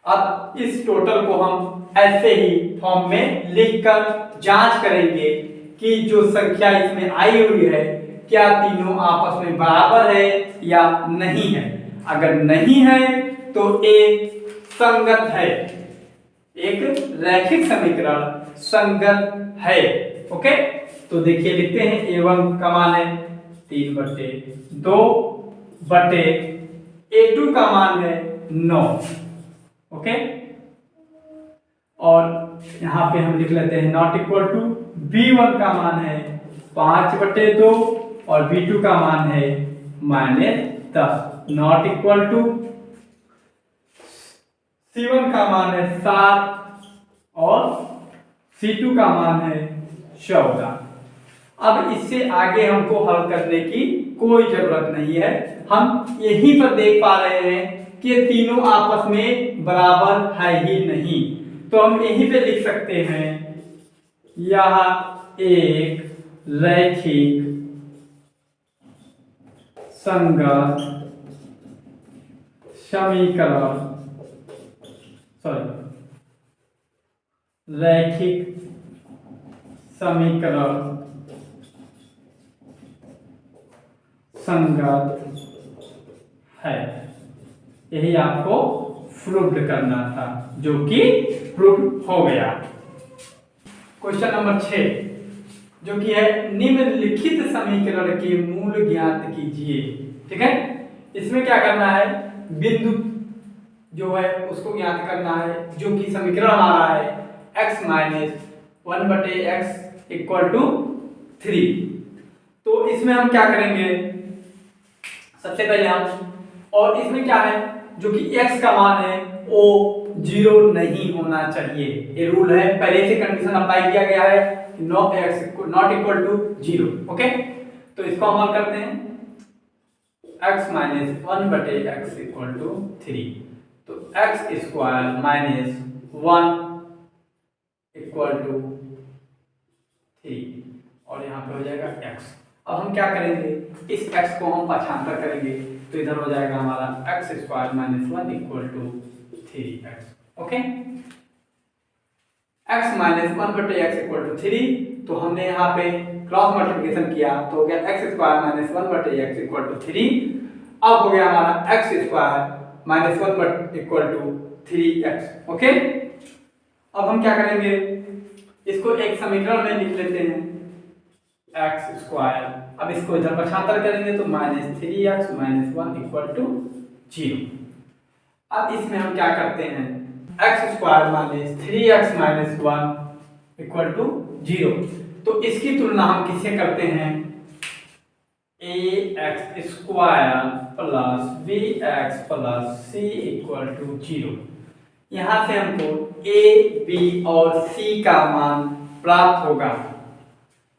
अब इस टोटल को हम ऐसे ही फॉर्म में लिखकर जांच करेंगे कि जो संख्या इसमें आई हुई है क्या तीनों आपस में बराबर है या नहीं है। अगर नहीं है तो ए संगत है, एक रैखिक समीकरण संगत है। ओके, तो देखिए लिखते हैं A1 का मान है 3/2 बटे A2 का मान है 9। ओके, और यहाँ पे हम लिख लेते हैं नॉट इक्वल टू B1 का मान है 5/2 और B2 का मान है -10। नॉट इक्वल टू C1 का मान है 7 और C2 का मान है 14। अब इससे आगे हमको हल करने की कोई जरूरत नहीं है, हम यहीं पर देख पा रहे हैं कि तीनों आपस में बराबर है ही नहीं। तो हम यहीं पे लिख सकते हैं यह एक रैखिक संगत समीकरण, रैखिक समीकरण संगत है। यही आपको प्रूव्ड करना था, जो कि प्रूव हो गया। क्वेश्चन नंबर 6 जो कि है निम्नलिखित समीकरण के मूल ज्ञात कीजिए। ठीक है, इसमें क्या करना है, बिंदु जो है उसको ज्ञात करना है, जो कि समीकरण हमारा है x - 1/x = 3। तो इसमें हम क्या करेंगे, सबसे पहले हम, और इसमें क्या है जो कि x का मान है वो 0 नहीं होना चाहिए, ये रूल है, पहले से कंडीशन अप्लाई किया गया है, x not equal to 0। Okay, तो इसको हम हल करते हैं, x - 1/x = 3। तो x² - 1 = 3 और यहाँ पे हो जाएगा x। अब हम क्या करेंगे, इस x को हम पक्षांतर करेंगे, तो इधर हो जाएगा हमारा x² - 1 = 3x। Okay, x - 1/x = 3, तो हमने यहाँ पे क्रॉस मल्टीप्लिकेशन किया तो हो गया x² - 1/x = 3। अब हो गया हमारा x² - 1 = 3x। ओके, अब हम क्या करेंगे, इसको एक समीकरण में लिख लेते हैं x²। अब इसको इधर पक्षांतर करेंगे तो -3x - 1 = 0। अब इसमें हम क्या करते हैं, x² - 3x - 1 = 0। तो इसकी तुलना हम किससे करते हैं, ax² + bx + c = 0। यहाँ से हमको a, b और c का मान प्राप्त होगा।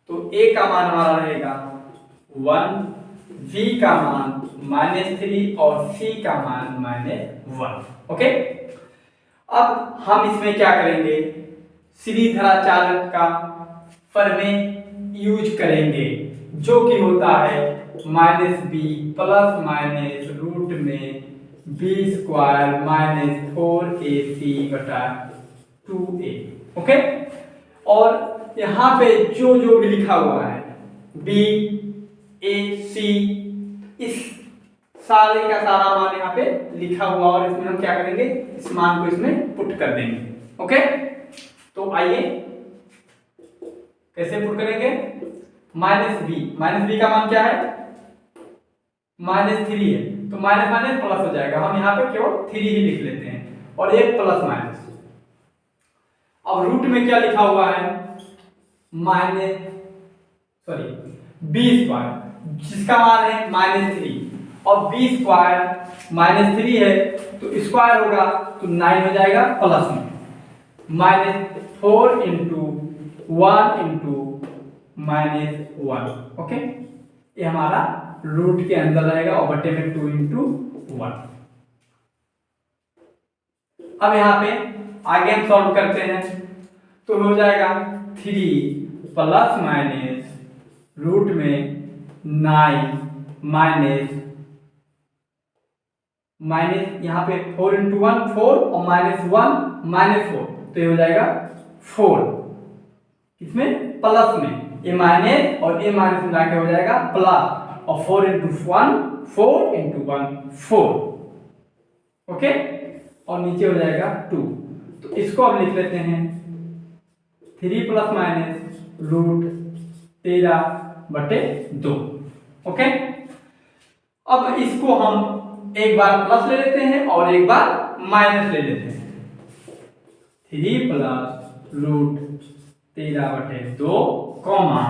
तो a का मान हमारा रहेगा 1, b का मान -3 और c का मान -1। ओके, अब हम इसमें क्या करेंगे, सीधा चालक का प्रमेय यूज करेंगे, जो कि होता है -b ± रूट में b² - 4ac/2a। ओके, और यहाँ पे जो जो भी लिखा हुआ है b a c, इस सारे का सारा मान यहाँ पे लिखा हुआ, और इसमें हम क्या करेंगे, इस मान को इसमें पुट कर देंगे। ओके, तो आइए कैसे पुट करेंगे, -b का मान क्या है, -3 है, तो माइनस माइनस प्लस हो जाएगा, हम यहाँ पे केवल 3 ही लिख लेते हैं, और एक प्लस माइनस। अब रूट में क्या लिखा हुआ है, b², जिसका मान है -3, और b² -3 है तो स्क्वायर होगा तो 9 हो जाएगा, प्लस में -4 × 1 × -1। ओके, ये हमारा रूट के अंदर रहेगा और बटे में 2 × 1। अब यहाँ पे आगे हम सॉल्व करते हैं तो हो जाएगा 3 प्लस माइनस रूट में 9 माइनस यहाँ पे 4 × 1 4 और -1 -4, तो ये हो जाएगा 4। इसमें प्लस में ए माइनस और ए माइनस मिला के हो जाएगा प्लस, और 4 × 1 4 × 1 4। ओके, और नीचे हो जाएगा 2। तो इसको अब लिख लेते हैं 3 प्लस माइनस रूट 13/2। ओके, अब इसको हम एक बार प्लस ले लेते हैं और एक बार माइनस ले लेते हैं। 3 plus root 13/2 comma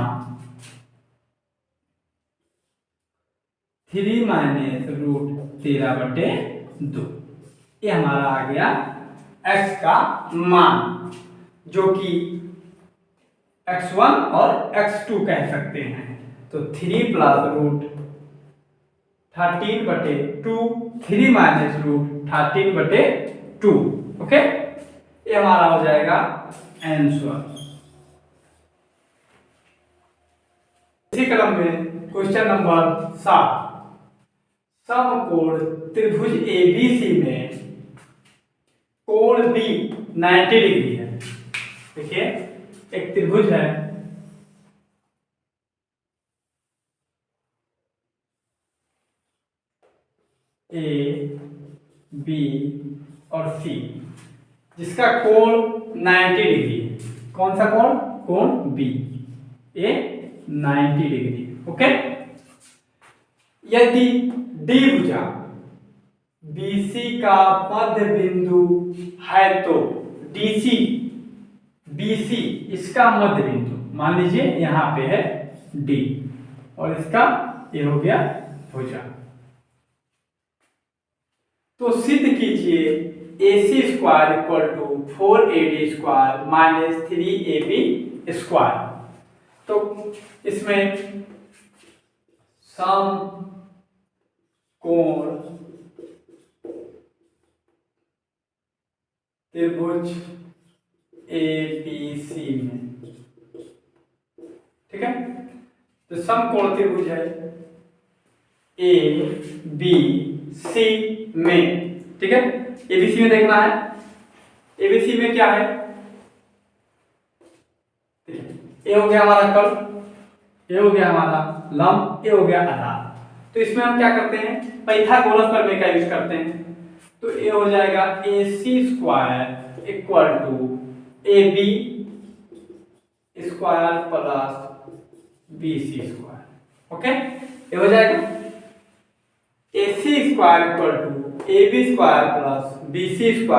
3 minus root 13/2, ये हमारा आ गया x का मान, जो कि x1 और x2 कह सकते हैं। तो 3 plus root 13/2 3 minus root 13/2। Okay, ये हमारा हो जाएगा आंसर। इसी क्रम में क्वेश्चन नंबर 7, समकोण त्रिभुज ABC में कोण B 90 डिग्री है। देखिए, एक त्रिभुज है A B और C, जिसका कोण 90 डिग्री है। कौन सा कोण? कोण B, A 90 डिग्री। ओके, यदि D भुजा BC का मध्य बिंदु है तो DC BC इसका मध्य बिंदु, मान लीजिए यहाँ पे है D और इसका ये हो गया भुजा। तो सिद्ध कीजिए AC² = 4AD² - 3AB²। तो इसमें समकोण त्रिभुज ABC में, ठीक है, तो समकोण त्रिभुज है ABC में, ठीक है। ABC में देखना है, ABC में क्या है, ये हो गया हमारा कर्व, ये हो गया हमारा लंब, ये हो गया आधार। तो इसमें हम क्या करते हैं, पाइथागोरस प्रमेय का यूज करते हैं। तो ये हो जाएगा AC² = AB² + BC²। ओके, ये हो जाएगा AC² = AB² + BC²।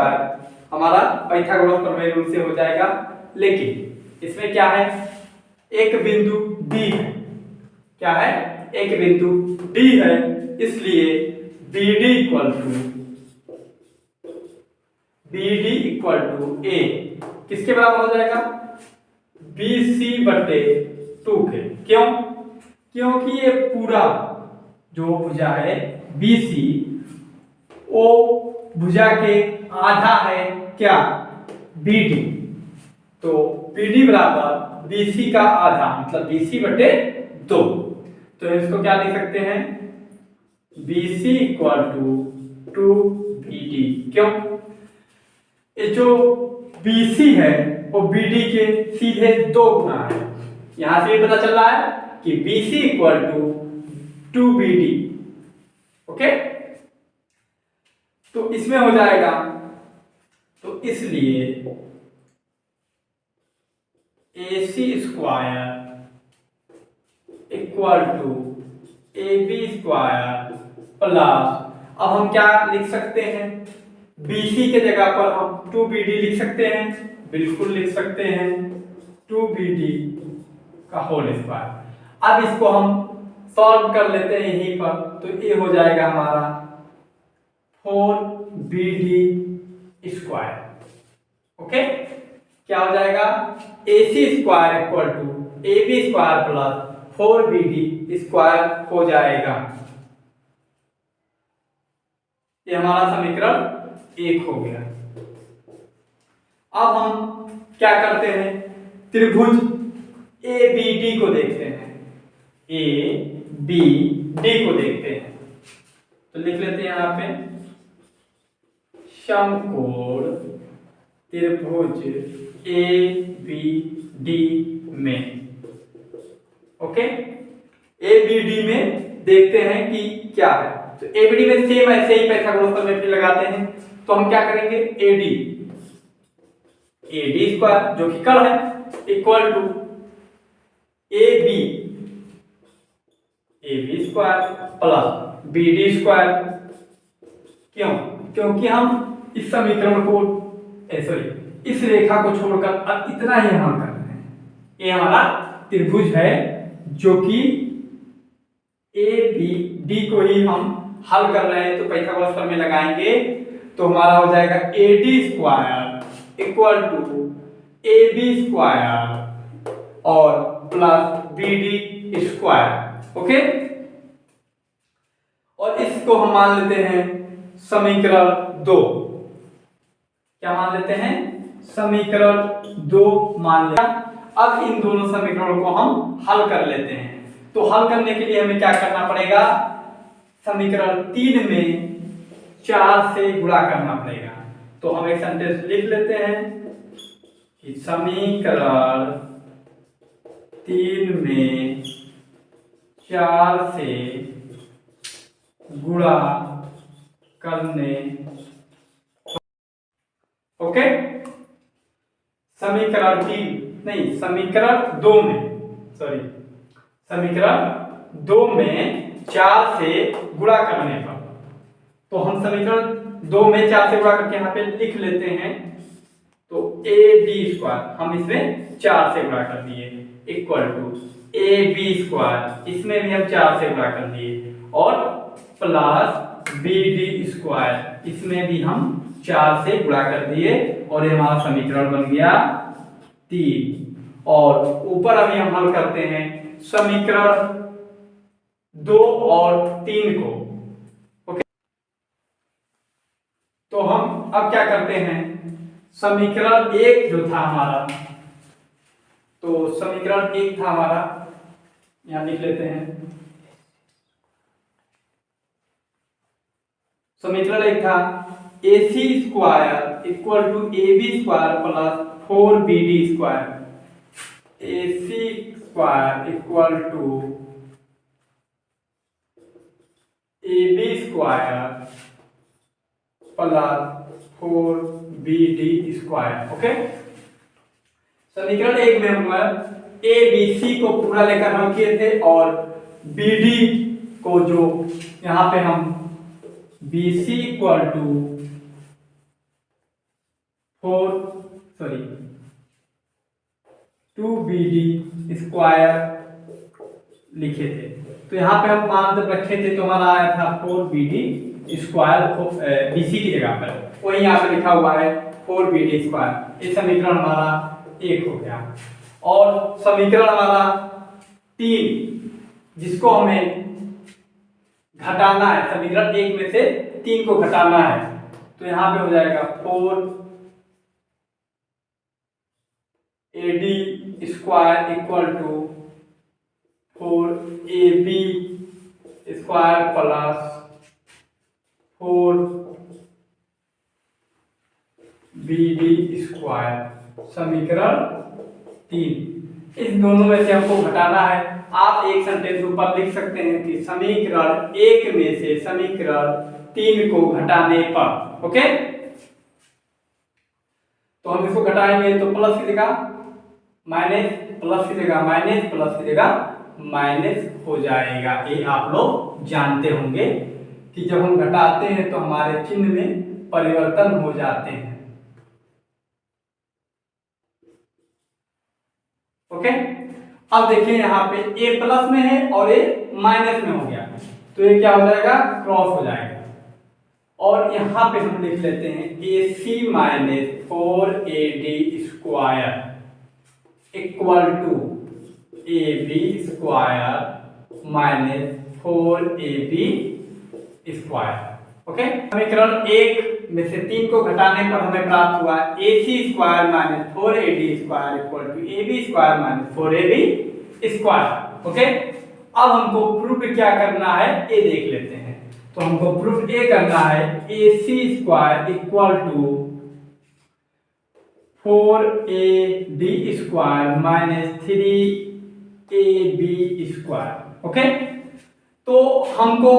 हमारा पाइथागोरस प्रमेय रूल से हो जाएगा। लेकिन इसमें क्या है, एक बिंदु D है, क्या है, एक बिंदु D है, इसलिए BD = A किसके बराबर हो जाएगा, BC/2 के। क्यों? क्योंकि ये पूरा जो भुजा है BC, वो भुजा के आधा है क्या, BD। तो BD बराबर BC का आधा, मतलब BC/2। तो इसको क्या लिख सकते हैं, BC = 2BD। क्यों? ये जो BC है वो BD के सीधे 2 गुना है। यहां से पता चल रहा है कि BC = 2BD। ओके, तो इसमें हो जाएगा, तो इसलिए AC² = AB² प्लस, अब हम क्या लिख सकते हैं, BC के जगह पर हम 2BD लिख सकते हैं, बिल्कुल लिख सकते हैं, 2BD का होल स्क्वायर। अब इसको हम सॉल्व कर लेते हैं यहीं पर, तो ये हो जाएगा हमारा 4BD²। ओके, क्या हो जाएगा, AC² = A B square plus 4BD square हो जाएगा। ये हमारा समीकरण 1 हो गया। अब हम क्या करते हैं, त्रिभुज ABD को देखते हैं। ABD को देखते हैं तो लिख लेते हैं यहाँ पे समकोण त्रिभुज ABD में। ओके, ABD में देखते हैं कि क्या है। तो ABD में सेम ऐसे ही पाइथागोरस प्रमेय फिर लगाते हैं। तो हम क्या करेंगे, AD स्क्वायर जो कि कर्ण है equal to AB square plus BD square. क्यों? क्योंकि हम इस समीकरण को इस रेखा को छोड़कर अब इतना ही हम कर रहे हैं। ये हमारा त्रिभुज है जो कि ABD को ही हम हल कर रहे हैं। तो पाइथागोरस प्रमेय लगाएंगे तो हमारा हो जाएगा AD square equal to AB square और प्लस BD स्क्वायर। ओके, और इसको हम मान लेते हैं समीकरण 2। क्या मान लेते हैं, समीकरण 2 मान लिया। अब इन दोनों समीकरणों को हम हल कर लेते हैं। तो हल करने के लिए हमें क्या करना पड़ेगा, समीकरण 3 में 4 से गुणा करना पड़ेगा। तो हम एक सेंटेंस लिख लेते हैं कि समीकरण 3 में 4 से गुणा करने। ओके, समीकरण 3 नहीं, समीकरण 2 में समीकरण 2 में 4 से गुणा करने पर। तो हम समीकरण 2 में 4 से गुणा करके यहाँ पे लिख लेते हैं। तो AD स्क्वायर हम इसमें 4 से गुणा कर दिए इक्वल टू AB स्क्वायर, इसमें भी हम 4 से गुणा कर दिए, और प्लस BD स्क्वायर, इसमें भी हम 4 से गुणा कर दिए, और ये हमारा समीकरण बन गया 3। और ऊपर अभी हम हल करते हैं समीकरण 2 और 3 को। ओके, तो हम अब क्या करते हैं, समीकरण 1 जो था हमारा, तो समीकरण 1 था हमारा, यहां लिख लेते हैं। समीकरण 1 था AC square equal to AB square plus 4BD square. AC square equal to AB square plus 4BD square. Okay, समीकरण 1 में हम ABC को पूरा लेकर हम किए थे, और BD को जो यहाँ पे हम BC equal to 2BD square लिखे थे। तो यहाँ पे हम मान रखे थे तो हमारा आया था 4BD स्क्वायर, BC की जगह पर वही यहाँ पे लिखा हुआ है 4BD स्क्वायर। ये समीकरण हमारा 1 हो गया। और समीकरण हमारा 3 जिसको हमें घटाना है, समीकरण 1 में से 3 को घटाना है, तो यहाँ पे हो जाएगा 4AD square equal to 4AB square plus 4BD square. समीकरण 3, इस दोनों में से हमको घटाना है। आप एक सेंटेंस ऊपर लिख सकते हैं कि समीकरण 1 में से समीकरण 3 को घटाने पर। ओके, तो हम इसको घटाएंगे तो प्लस की जगह माइनस, प्लस की जगह माइनस, प्लस की जगह माइनस हो जाएगा। ये आप लोग जानते होंगे कि जब हम घटाते हैं तो हमारे चिन्ह में परिवर्तन हो जाते हैं। ओके, अब देखिए यहाँ पे a प्लस में है और a माइनस में हो गया, तो ये क्या हो जाएगा, क्रॉस हो जाएगा। और यहाँ पे हम लिख लेते हैं AC minus 4AD square equal to A B square minus 4ab square. Okay, समीकरण 1 में से 3 को घटाने पर हमें प्राप्त हुआ ac square minus 4ad square equal to ab square minus 4ab square. Okay, अब हमको प्रूफ क्या करना है ये देख लेते हैं। तो हमको प्रूफ ये करना है ac square equal to 4ad square minus 3ab square. Okay, तो हमको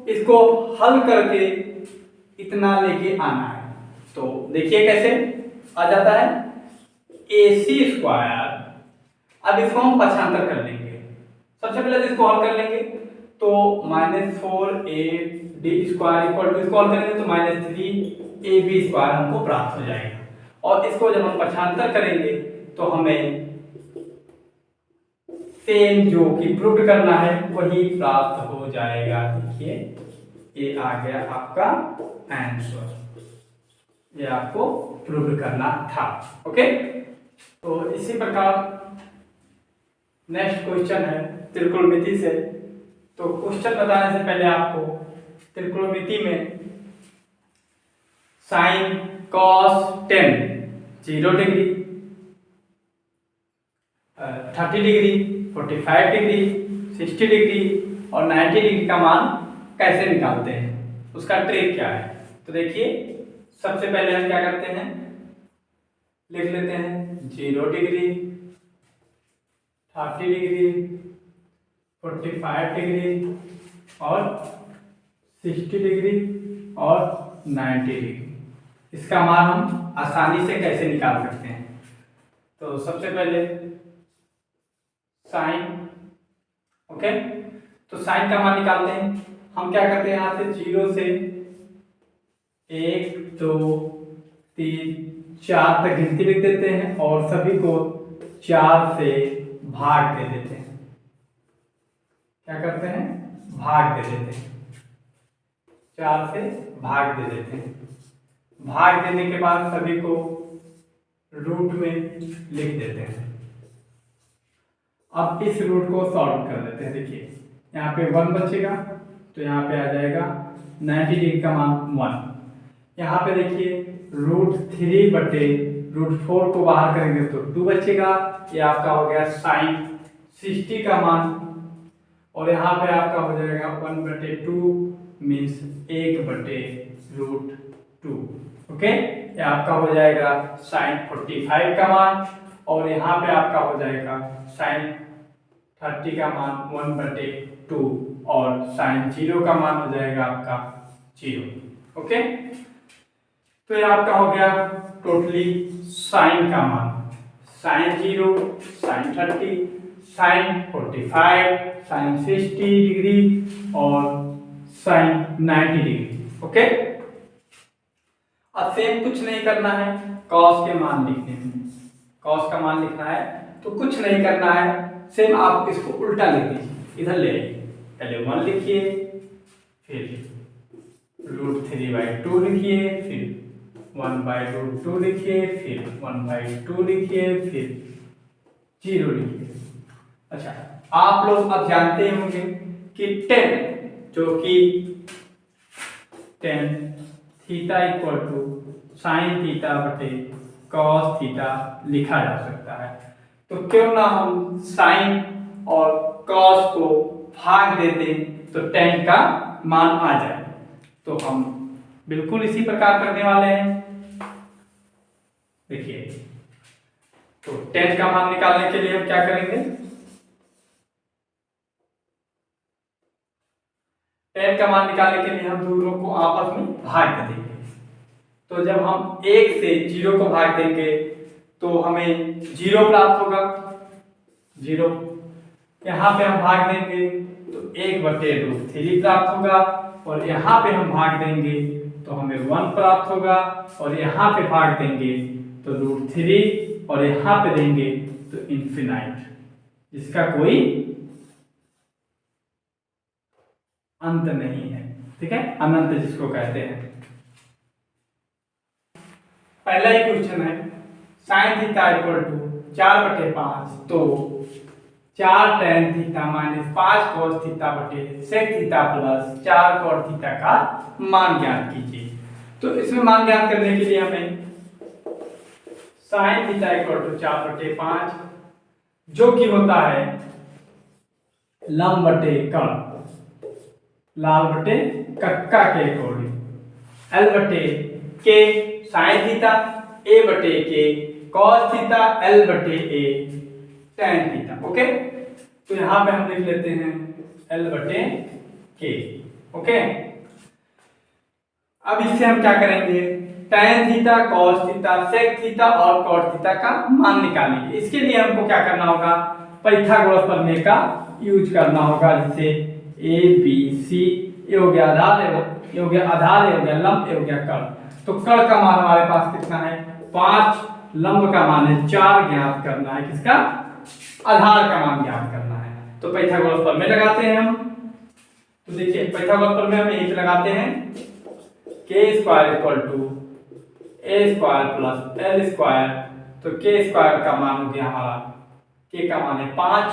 इसको हल करके इतना लेके आना है। तो देखिए कैसे आ जाता है ac स्क्वायर। अब इसको हम पक्षांतर कर लेंगे। सबसे पहले तो इसको हल कर लेंगे, तो minus 4ad square equal to, इसको हल करेंगे तो माइनस 3ab स्क्वायर हमको प्राप्त हो जाएगा। और इसको जब हम पक्षांतर करेंगे तो हमें सेम जो कि प्रूव करना है वही प्राप्त हो जाएगा। देखिए ये आ गया आपका आंसर, ये आपको प्रूव करना था। ओके, तो इसी प्रकार नेक्स्ट क्वेश्चन है त्रिकोणमिति से। तो क्वेश्चन बताने से पहले आपको त्रिकोणमिति में sine cos tan 0 degree, 30 degree, 45 degree, 60 degree और 90 डिग्री का मान कैसे निकालते हैं, उसका ट्रिक क्या है। तो देखिए सबसे पहले हम क्या करते हैं, लिख लेते हैं 0 डिग्री, 30 डिग्री, 45 डिग्री और 60 डिग्री और 90 डिग्री। इसका मान हम आसानी से कैसे निकाल सकते हैं। तो सबसे पहले साइन, ओके, तो साइन का मान निकालते हैं। हम क्या करते हैं, यहाँ से 0 से 1 2 3 4 तक गिनती लिख देते हैं और सभी को 4 से भाग दे देते हैं। क्या करते हैं, भाग दे देते हैं, 4 से भाग दे देते हैं। भाग देने के बाद सभी को रूट में लिख देते हैं। अब इस रूट को सॉल्व कर लेते हैं। देखिए यहाँ पे 1 बचेगा तो यहाँ पे आ जाएगा 90 डिग्री का मान 1। यहाँ पे देखिए √3/√4 को बाहर करेंगे तो 2 बचेगा। ये आपका हो गया साइन 60 का मान। और यहाँ पे आपका हो जाएगा 1/2 मीन्स 1/√2। ओके, ये आपका हो जाएगा साइन 45 का मान। और यहाँ पे आपका हो जाएगा साइन 30 का मान 1/2 और साइन 0 का मान हो जाएगा आपका 0। ओके, तो ये आपका हो गया टोटली साइन का मान, sine 0, sine 30, sine 45, sine 60 degree और साइन 90 डिग्री। ओके, अब सेम कुछ नहीं करना है कॉस के मान लिखने में। कॉस का मान लिखना है तो कुछ नहीं करना है, सेम आप इसको उल्टा लिख दीजिए, इधर ले आइए। पहले 1 लिखिए, फिर √3/2 लिखिए, फिर 1/√2 लिखिए, फिर 1/2 लिखिए, फिर 0 लिखिए। अच्छा, आप लोग अब जानते होंगे कि 10 जो कि 10 theta equal to sine theta बटे कॉस थीटा लिखा जा सकता है। तो क्यों ना हम साइन और कॉस को भाग देते तो tan का मान आ जाए। तो हम बिल्कुल इसी प्रकार करने वाले हैं। देखिए, तो tan का मान निकालने के लिए हम क्या करेंगे, tan का मान निकालने के लिए हम दोनों को आपस में भाग देंगे। तो जब हम 1 से 0 को भाग देंगे तो हमें 0 प्राप्त होगा, 0। यहाँ पे हम भाग देंगे तो 1/√3 प्राप्त होगा और यहाँ पे हम भाग देंगे तो हमें 1 प्राप्त होगा और यहाँ पे भाग देंगे तो √3 और यहाँ पे देंगे तो इन्फिनाइट, जिसका कोई अंत नहीं है। ठीक है, अनंत जिसको कहते हैं। पहला ही क्वेश्चन है साइन थीटा इक्वल टू 4/5। तो 4 tan theta minus 5 cos theta बटे sec theta plus 4 cot theta का मान ज्ञात कीजिए। तो इसमें मान ज्ञात करने के लिए हमें sin थीटा इक्वल टू 4 बटे 5 जो कि होता है लंब बटे कर्ण, लाल बटे कक्का के अकॉर्डिंग, L बटे के साइन थीटा, A बटे के cos थीटा, L बटे A tan थीटा। ओके, तो यहां पे हम लिख लेते हैं L बटे के। ओके, अब इससे हम क्या करेंगे, tan theta, cos theta, sec theta और cot थीटा का मान निकालेंगे। इसके लिए हमको क्या करना होगा, पाइथागोरस प्रमेय का यूज करना होगा, जिसे ए बी सी, ये हो गया आधार, ये हो गया आधार, ये हो गया लंब, ये हो गया कर्ण। तो कर्ण का मान हमारे पास कितना है 5, लंब का मान है 4 ज्ञात करना है, किसका, आधार का मान ज्ञात करना है। तो पाइथागोरस प्रमेय लगाते हैं हम। तो देखिए पाइथागोरस प्रमेय हम यहीं पे लगाते हैं, K square equal to A square plus L square. तो के स्क्वायर का मान हो गया हमारा, के का मान है 5,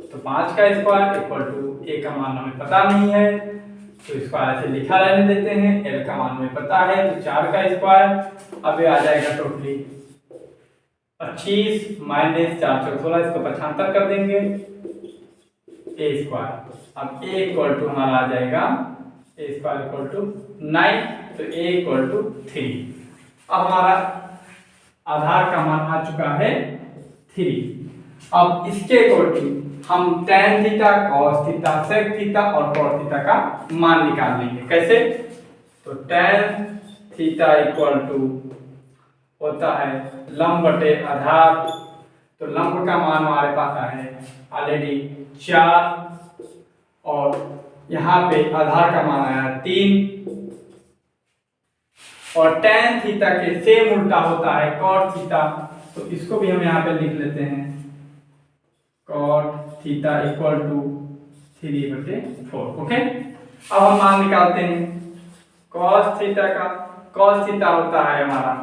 तो 5 का स्क्वायर इक्वल टू ए का मान हमें पता नहीं है तो स्क्वायर से लिखा रहने देते हैं, एल का मान हमें पता है तो 4 का स्क्वायर। अब ये आ जाएगा टोटली 25 माइनस 4 चौक 16, इसको 75 कर देंगे, ए स्क्वायर। अब ए इक्वल टू हमारा आ जाएगा ए स्क्वायर इक्वल टू 9, तो ए इक्वल टू 3। अब हमारा आधार का मान आ चुका है 3। अब इसके अकॉर्डिंग हम tan theta, cos theta, sec theta और cot थीटा का मान निकाल लेंगे। कैसे, तो tan थीटा इक्वल टू होता है लंब बटे आधार, तो लंब का मान हमारे पास है ऑलरेडी 4 और यहाँ पे आधार का मान आया 3 और tan थीटा के सेम उल्टा होता है cot थीटा, तो इसको भी हम यहाँ पे लिख लेते हैं cot theta equal to 3/4। Okay, अब हम मान निकालते हैं cos थीटा का, cos थीटा होता है हमारा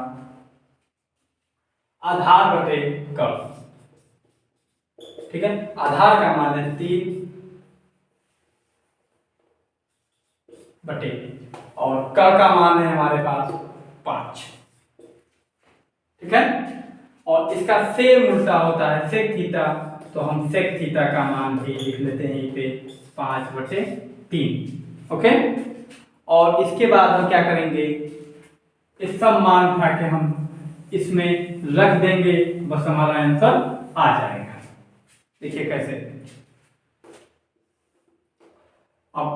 आधार बटे कर्ण, ठीक है, आधार का मान है 3 बटे और कर्ण का मान है हमारे पास 5, ठीक है। और इसका सेम उल्टा होता है sec थीटा, तो हम sec थीटा का मान भी लिख लेते हैं यहीं पे 5/3। ओके, और इसके बाद हम क्या करेंगे, इस सब मान उठा के हम इसमें रख देंगे, बस हमारा आंसर आ जाएगा। देखिए कैसे, अब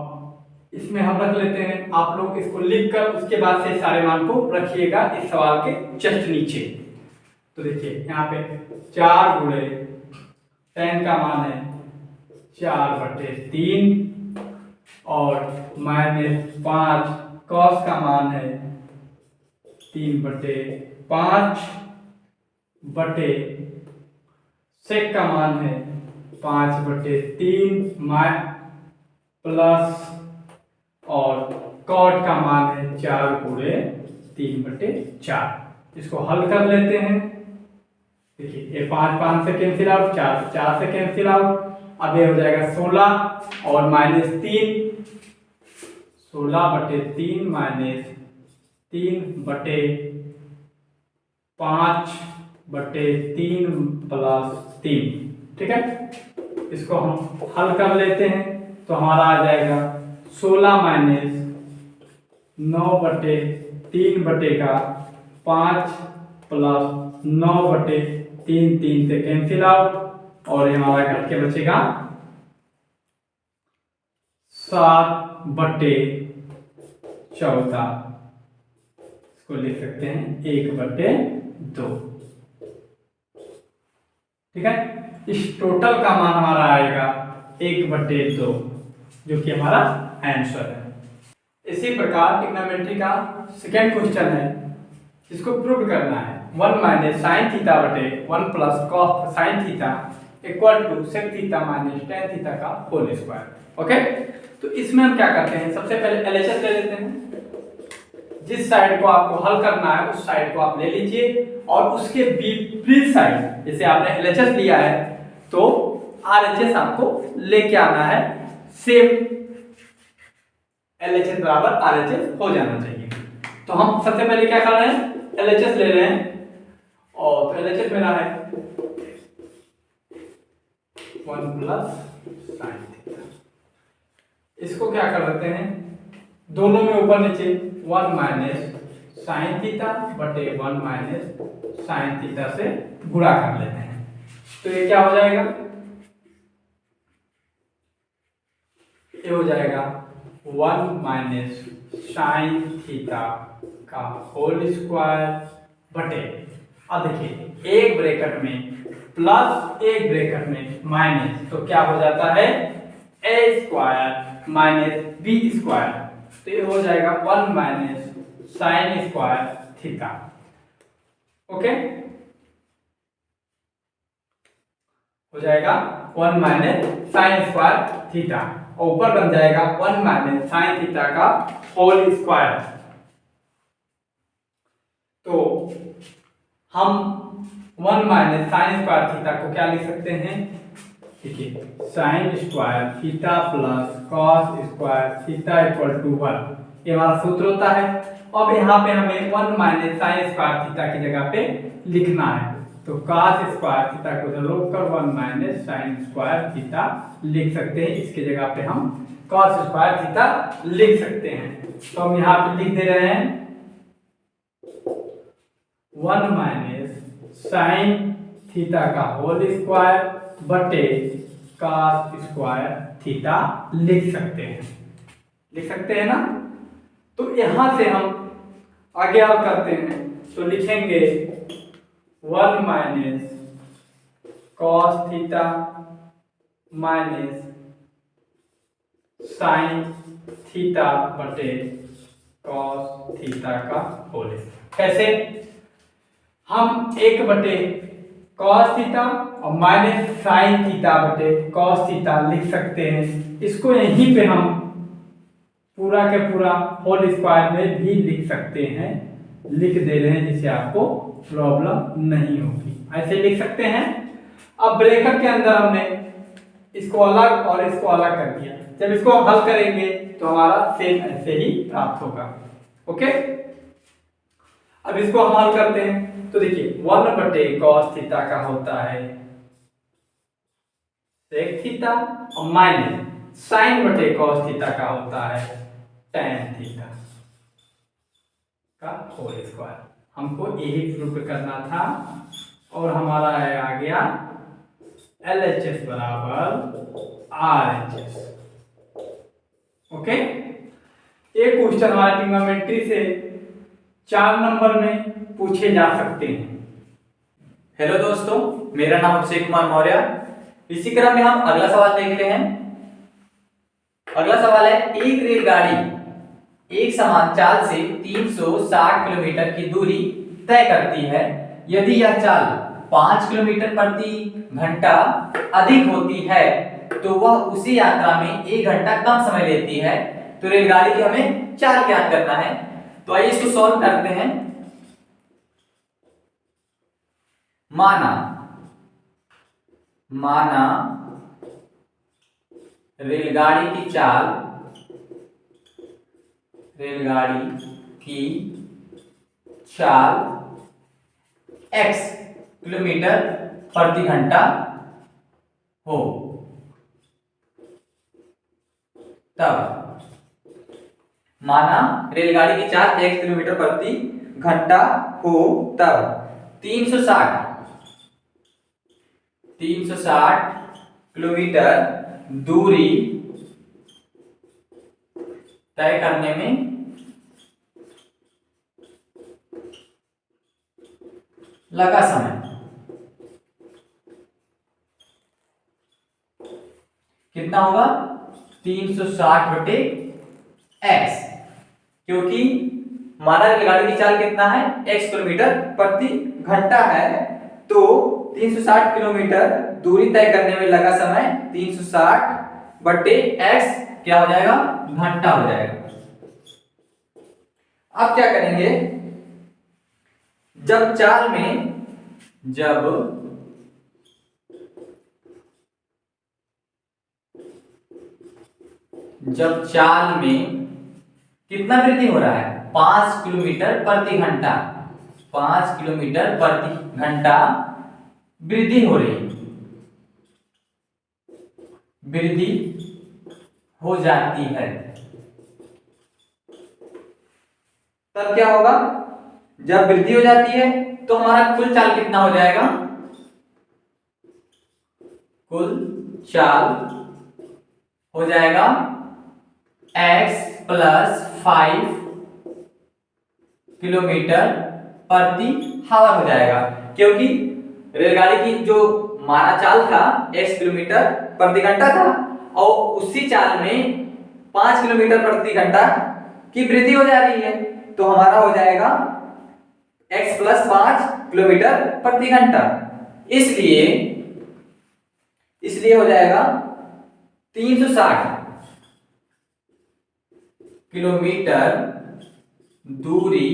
इसमें हम रख लेते हैं, आप लोग इसको लिखकर उसके बाद से सारे मान को रखिएगा इस सवाल के जस्ट नीचे। तो देखिए यहाँ पे 4 गुणे tan का मान है 4/3 और -5 cos का मान है 3/5 बटे sec का मान है 5/3 प्लस और cot का मान है 4 गुणे 3/4। इसको हल कर लेते हैं। देखिए ये 5 से कैंसिल आउट, 4 से कैंसिल आउट, अब ये हो जाएगा 16 और -3, 16/3 माइनस 3/5/3 प्लस 3, ठीक है। इसको हम हल कर लेते हैं तो हमारा आ जाएगा 16 माइनस 9/3/5 प्लस 9/3, 3 से कैंसिल आउट और ये हमारा घट के बचेगा 7/14। इसको लिख सकते हैं 1/2, ठीक है। इस टोटल का मान हमारा आएगा 1/2, जो कि हमारा आंसर है। इसी प्रकार ट्रिग्नोमेट्री का सेकेंड क्वेश्चन है, इसको प्रूव करना है 1 माइनस साइन थीटा बटे 1 plus cos sine theta equal to sec theta minus tan theta का होल स्क्वायर। ओके, तो इसमें हम क्या करते हैं, सबसे पहले एलएचएस ले लेते हैं। जिस साइड को आपको हल करना है उस साइड को आप ले लीजिए और उसके विपरीत साइड, जैसे आपने एलएचएस लिया है तो RHS आपको लेके आना है, सेम LHS बराबर RHS हो जाना चाहिए। तो हम सबसे पहले क्या कर रहे हैं, LHS ले रहे हैं, और तो LHS मेरा है 1 प्लस साइन थीटा। इसको क्या कर लेते हैं, दोनों में ऊपर नीचे 1 माइनस साइन थीटा बटे 1 माइनस साइन थीटा से गुणा कर लेते हैं। तो ये क्या हो जाएगा, ये हो जाएगा 1 माइनस साइन थीटा का होल स्क्वायर बटे, अब देखिए एक ब्रैकेट में प्लस एक ब्रैकेट में माइनस, तो क्या हो जाता है a square minus b square. तो ये हो जाएगा 1 minus sign square theta. Okay, हो जाएगा 1 माइनस साइन स्क्वायर थीटा, और ऊपर बन जाएगा 1 माइनस साइन थीटा का होल स्क्वायर। तो हम 1 माइनस साइन स्क्वायर थीटा को क्या लिख सकते हैं, देखिए sine square theta plus cos square theta equal to 1, ये हमारा सूत्र होता है। अब यहाँ पे हमें 1 माइनस साइन स्क्वायर थीटा की जगह पे लिखना है, तो कॉस स्क्वायर थीटा को रोक कर 1 माइनस साइन स्क्वायर थीटा लिख सकते हैं, इसके जगह पे हम कॉस स्क्वायर थीटा लिख सकते हैं। तो हम यहाँ पे लिख दे रहे हैं 1 माइनस साइन थीटा का होल स्क्वायर बटे कॉस स्क्वायर थीटा लिख सकते हैं ना। तो यहां से हम आगे आप करते हैं, तो लिखेंगे 1 minus cos theta minus sign theta बटे कॉस थीटा का होल। कैसे, हम 1 बटे कॉस थीटा और माइनस साइन थीटा बटे कॉस थीटा लिख सकते हैं। इसको यहीं पे हम पूरा के पूरा होल स्क्वायर में भी लिख सकते हैं, लिख दे रहे हैं जिससे आपको प्रॉब्लम नहीं होगी, ऐसे लिख सकते हैं। अब ब्रैकेट के अंदर हमने इसको अलग और इसको अलग कर दिया, जब इसको हम हल करेंगे तो हमारा सेम ऐसे ही प्राप्त होगा। ओके, अब इसको हम हल करते हैं, तो देखिए 1 बटे कॉस थीटा का होता है सेक थीटा, और माइनस साइन बटे कॉस थीटा का होता है tan थीटा का होल स्क्वायर। हमको यही प्रूफ करना था, और हमारा है आ गया LHS बराबर RHS। ओके, एक क्वेश्चन हमारे ट्रिग्नोमेट्री से 4 नंबर में पूछे जा सकते हैं। हेलो दोस्तों, मेरा नाम अभिषेक कुमार मौर्य। इसी क्रम में हम अगला सवाल देखते हैं। अगला सवाल है, एक रेलगाड़ी एक समान चाल से 360 किलोमीटर की दूरी तय करती है। यदि यह चाल 5 किलोमीटर प्रति घंटा अधिक होती है तो वह उसी यात्रा में 1 घंटा कम समय लेती है। तो रेलगाड़ी की हमें चाल ज्ञात करना है। तो आइए इसको सॉल्व करते हैं। माना रेलगाड़ी की चाल x किलोमीटर प्रति घंटा हो, तब माना रेलगाड़ी की चाल x किलोमीटर प्रति घंटा हो, तब 360 किलोमीटर दूरी तय करने में लगा समय कितना होगा, 360 बटे x, क्योंकि माना रेलगाड़ी की चाल कितना है, x किलोमीटर प्रति घंटा है, तो 360 किलोमीटर दूरी तय करने में लगा समय 360 बटे x क्या हो जाएगा, घंटा हो जाएगा। अब क्या करेंगे, जब चाल में जब चाल में कितना वृद्धि हो रहा है, 5 किलोमीटर प्रति घंटा, 5 किलोमीटर प्रति घंटा वृद्धि हो रही है, वृद्धि हो जाती है, तब क्या होगा, जब वृद्धि हो जाती है तो हमारा कुल चाल कितना हो जाएगा, कुल चाल हो जाएगा x प्लस 5 किलोमीटर प्रति हावर हो जाएगा, क्योंकि रेलगाड़ी की जो माना चाल था x किलोमीटर प्रति घंटा था और उसी चाल में 5 किलोमीटर प्रति घंटा की वृद्धि हो जा रही है, तो हमारा हो जाएगा x प्लस 5 किलोमीटर प्रति घंटा। इसलिए हो जाएगा 360 किलोमीटर दूरी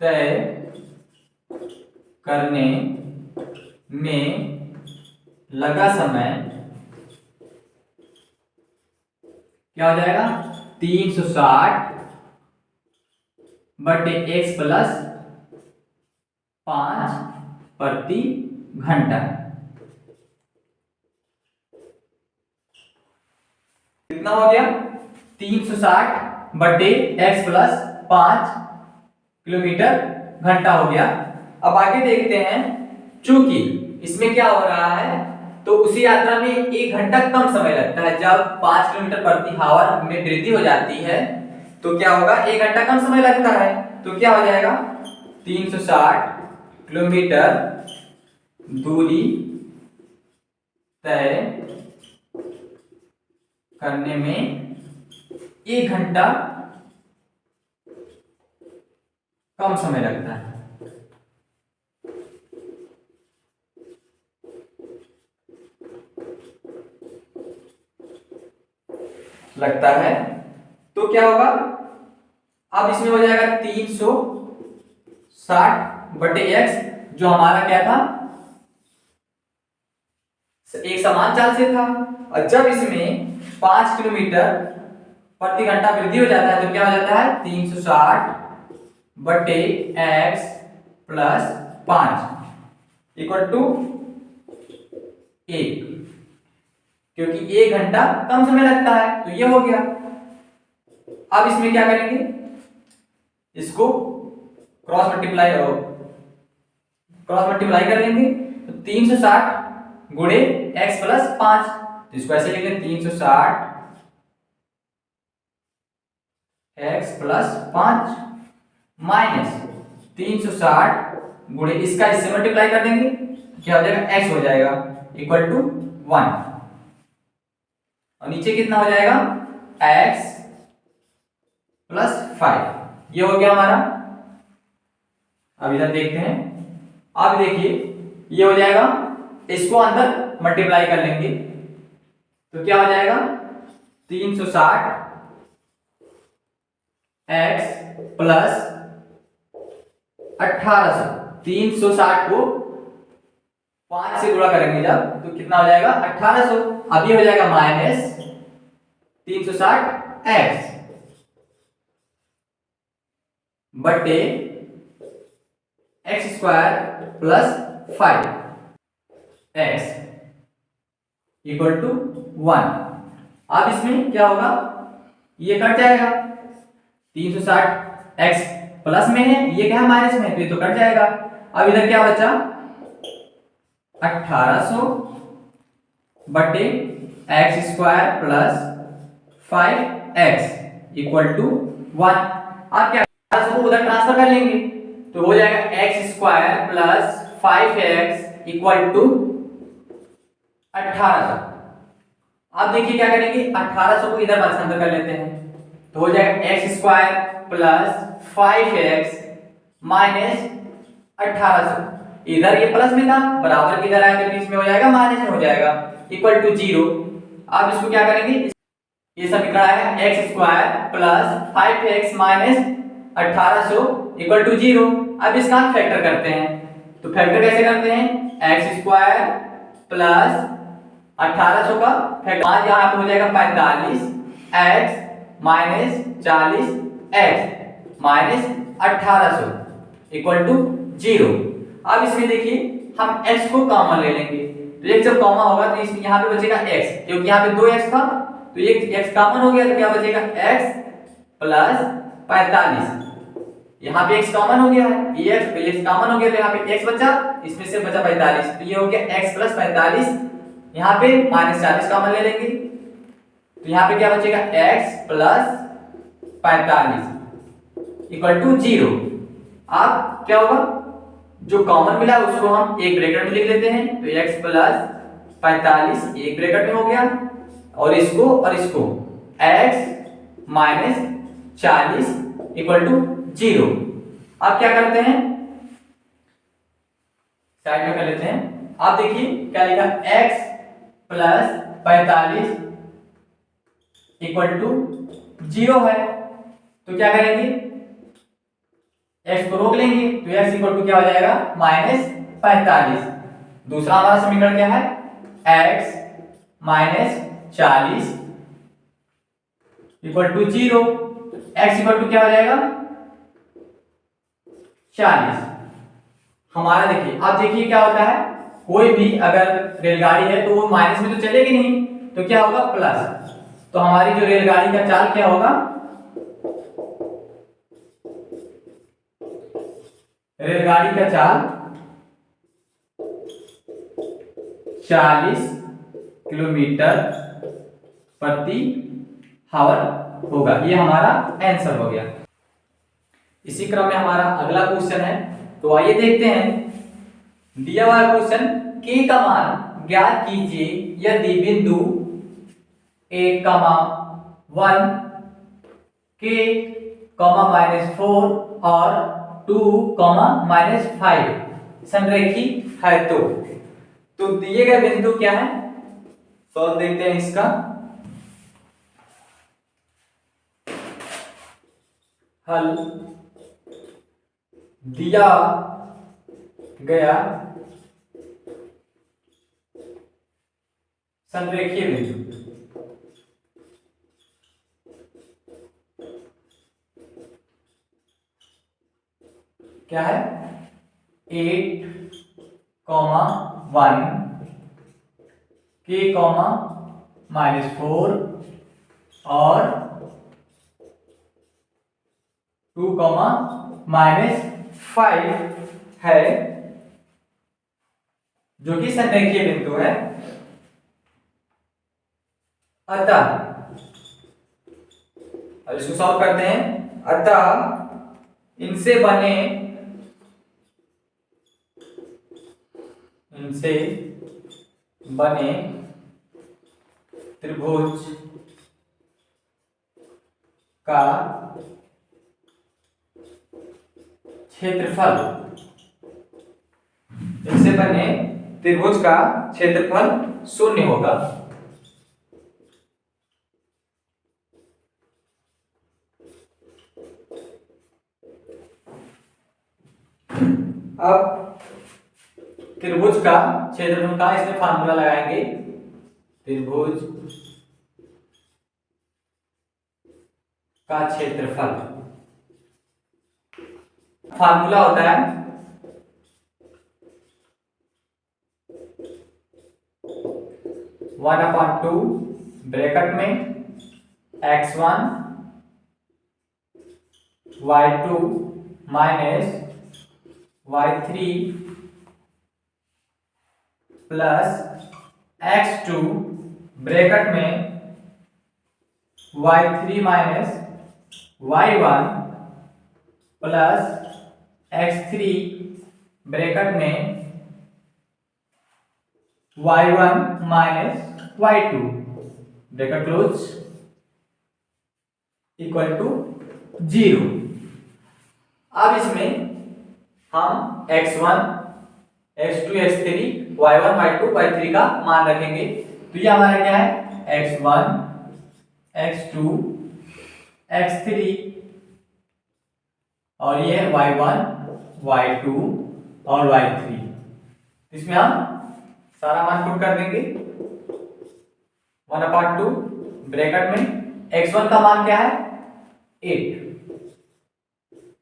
तय करने में लगा समय क्या हो जाएगा, 360 बटे x प्लस 5 प्रति घंटा। कितना हो गया, 360 बटे x प्लस 5 किलोमीटर घंटा हो गया। अब आगे देखते हैं, चूंकि इसमें क्या हो रहा है, तो उसी यात्रा में 1 घंटा कम समय लगता है। जब 5 किलोमीटर प्रति हावर में वृद्धि हो जाती है तो क्या होगा, 1 घंटा कम समय लगता है, तो क्या हो जाएगा, 360 किलोमीटर दूरी तय करने में 1 घंटा कम समय लगता है। तो क्या होगा, अब इसमें हो जाएगा 360 बटे x, जो हमारा क्या था, एक समान चाल से था, और जब इसमें 5 किलोमीटर प्रति घंटा वृद्धि हो जाता है तो क्या हो जाता है, 360 बटे x प्लस 5 इक्वल टू 1, क्योंकि 1 घंटा कम समय लगता है, तो ये हो गया। अब इसमें क्या करेंगे, इसको क्रॉस मल्टीप्लाई कर लेंगे, तो 360 गुणे x प्लस 5, तो इसको ऐसे लिख लें, 360 x प्लस 5 माइनस 360 गुणे इसका इससे मल्टीप्लाई कर देंगे, क्या हो जाएगा, x हो जाएगा इक्वल टू 1, और नीचे कितना हो जाएगा, x प्लस 5, ये हो गया हमारा। अब इधर देखते हैं, अब देखिए ये हो जाएगा, इसको अंदर मल्टीप्लाई कर लेंगे तो क्या हो जाएगा, 360 x प्लस 1800, 360 को 5 से गुणा करेंगे जब, तो कितना हो जाएगा, 1800। अब ये हो जाएगा माइनस 360 x बटे x square plus 5 x equal to 1। अब इसमें क्या होगा, ये कट जाएगा, 360 x प्लस में है, ये क्या है, माइनस में है, तो ये तो कट जाएगा। अब इधर क्या बचा, 1800 बटे x square plus 5x equal to 1। अब क्या, 1800 को उधर ट्रांसफर कर लेंगे तो हो जाएगा x square plus 5x equal to 1800। अब देखिए क्या करेंगे, 1800 को इधर भागांतर कर लेते हैं, तो हो जाएगा x square plus 5x minus 1800, इधर ये प्लस में था, बराबर किधर आएगा, तो इसमें हो जाएगा माइनस में हो जाएगा, इक्वल टू 0। अब इसको क्या करेंगे, ये समीकरण है x square plus 5x minus 1800 equal to 0। अब इसका फैक्टर करते हैं, तो फैक्टर कैसे करते हैं, x स्क्वायर प्लस 1800 का फैक्टर आज यहाँ पे हो जाएगा 45x minus 40x minus 1800 equal to 0। अब इसमें देखिए हम x को कॉमन ले लेंगे, तो x जब कॉमन होगा तो इसमें यहाँ पे बचेगा x, क्योंकि यहाँ पे 2x था तो ये x कॉमन हो गया तो क्या बचेगा x प्लस 45। यहाँ पे x कॉमन हो गया है, ये x कॉमन हो गया तो यहाँ पे x बचा, इसमें से बचा 45, तो ये हो गया x प्लस 45। यहाँ पे माइनस 40 कॉमन ले लेंगे तो यहाँ पे क्या बचेगा x प्लस 45 इक्वल टू 0। अब क्या होगा, जो कॉमन मिला उसको हम एक ब्रैकेट में लिख लेते हैं, तो x प्लस 45 एक ब्रैकेट में हो गया, और इसको x माइनस 40 इक्वल टू 0। अब क्या करते हैं, साइड में कर लेते हैं। आप देखिए क्या लिखा, x प्लस 45 इक्वल टू 0 है, तो क्या करेंगे, x को रोक लेंगे तो x इक्वल टू क्या हो जाएगा माइनस 45। दूसरा हमारा समीकरण क्या है, x minus 40 equal to 0। x equal to क्या हो जाएगा 40। हमारा देखिए, अब देखिए क्या होता है, कोई भी अगर रेलगाड़ी है तो वो माइनस में तो चलेगी नहीं, तो क्या होगा प्लस। तो हमारी जो रेलगाड़ी का चाल क्या होगा, रेलगाड़ी का चाल 40 किलोमीटर प्रति आवर होगा। ये हमारा आंसर हो गया। इसी क्रम में हमारा अगला क्वेश्चन है, तो आइए देखते हैं। दिया हुआ क्वेश्चन, k का मान ज्ञात कीजिए यदि बिंदु 1, 1 k, -4 और 2, -5 संरेखी है तो दिए गए बिंदु क्या है, सॉल्व देखते हैं इसका। हल दिया गया संरेखीय बिंदु क्या है, 8, 1 k, -4 और 2, -5 है, जो कि संरेखीय बिंदु है। अतः अब इसको सॉल्व करते हैं। अतः इनसे बने त्रिभुज का क्षेत्रफल, इनसे बने त्रिभुज का क्षेत्रफल 0 होगा। अब त्रिभुज का क्षेत्रफल का इसमें फार्मूला लगाएंगे। त्रिभुज का क्षेत्रफल फार्मूला होता है 1/2 ब्रैकेट में x1 y2 minus y3 plus x2 bracket में y3 minus y1 plus x3 bracket में y1 minus y2 bracket close equal to 0। अब इसमें हम x1 x2 x3 y1 y2 y3 का मान रखेंगे। तो ये हमारा क्या है, x1 x2 x3 और ये y1 y2 और y3। इसमें हम सारा मान पुट कर देंगे। 1/2 ब्रैकेट में x1 का मान क्या है 8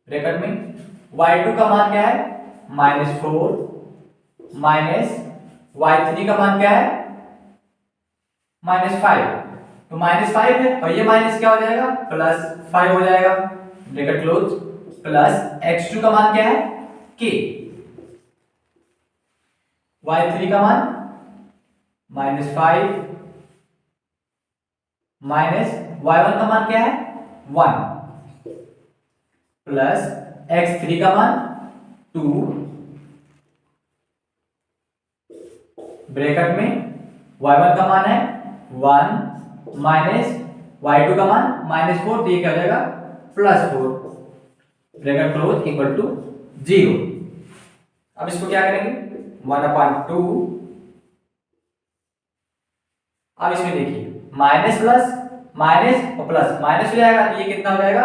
ब्रैकेट में, y2 का मान क्या है -4 माइनस y3 का मान क्या है -5। तो -5 है और ये माइनस क्या हो जाएगा +5 हो जाएगा ब्रैकेट क्लोज, प्लस x2 का मान क्या है k, y3 का मान -5 माइनस y1 का मान क्या है 1 प्लस x3 का मान 2 ब्रैकेट में y1 का मान है 1 माइनस y2 का मान -4, तो ये क्या हो जाएगा +4 ब्रैकेट क्लोज इक्वल टू 0। अब इसको क्या करेंगे 1/2, अब इसमें देखिए माइनस प्लस माइनस और प्लस माइनस हो जाएगा, तो ये कितना हो जाएगा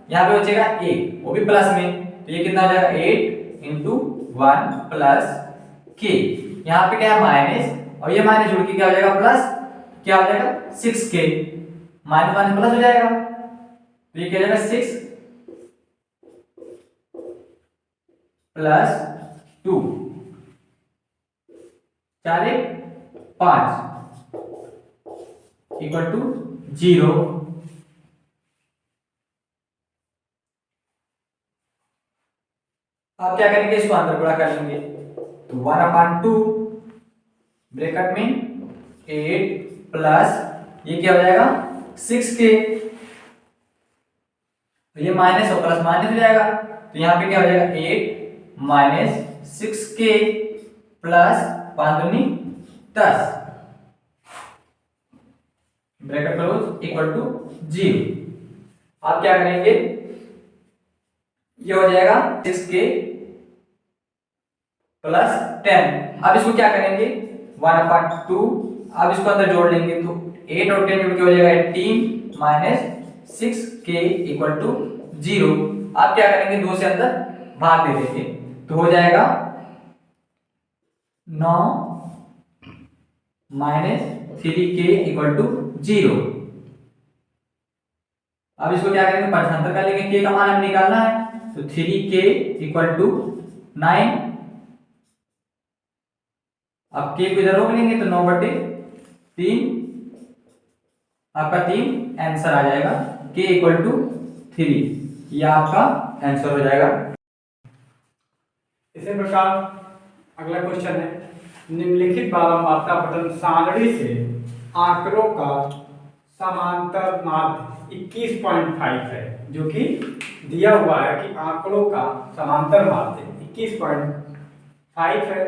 यहाँ पे बचेगा 8 वो भी प्लस में, तो ये कितना हो जाएगा 8 इंटू 1 प्लस के, यहाँ पे क्या है माइनस और ये माइनस जुड़ के क्या हो जाएगा प्लस, क्या हो जाएगा 6k, माइनस माइनस प्लस हो जाएगा, तो ये क्या हो जाएगा 6 प्लस 2 4 5 इक्वल टू 0। अब क्या करेंगे इसको अंदर गुणा कर लेंगे, तो 1/2 ब्रैकेट में 8 प्लस ये क्या हो जाएगा 6k, तो ये माइनस और प्लस माइनस हो जाएगा, तो यहाँ पे क्या हो जाएगा 8 माइनस 6k प्लस 5 दूनी 10 ब्रैकेट क्लोज इक्वल टू 0। आप क्या करेंगे ये हो जाएगा 6k प्लस 10। अब इसको क्या करेंगे 1/2, अब इसको अंदर जोड़ लेंगे तो 8 और 10 जुड़ के हो जाएगा 18 माइनस 6k इक्वल टू 0। आप क्या करेंगे 2 से अंदर भाग दे देंगे, तो हो जाएगा 9 माइनस 3k इक्वल टू 0। अब इसको क्या करेंगे पक्षांतर कर लेंगे, k का मान हमें निकालना है, तो 3k इक्वल टू 9, अब k को इधर रोक लेंगे तो 9/3 आपका 3 आंसर आ जाएगा, k इक्वल टू 3, यह आपका आंसर हो जाएगा। इसी प्रकार अगला क्वेश्चन है, निम्नलिखित बारंबारता पठन सारणी से आंकड़ों का समांतर माध्य 21.5 है, जो कि दिया हुआ है कि आंकड़ों का समांतर माध्य 21.5 है,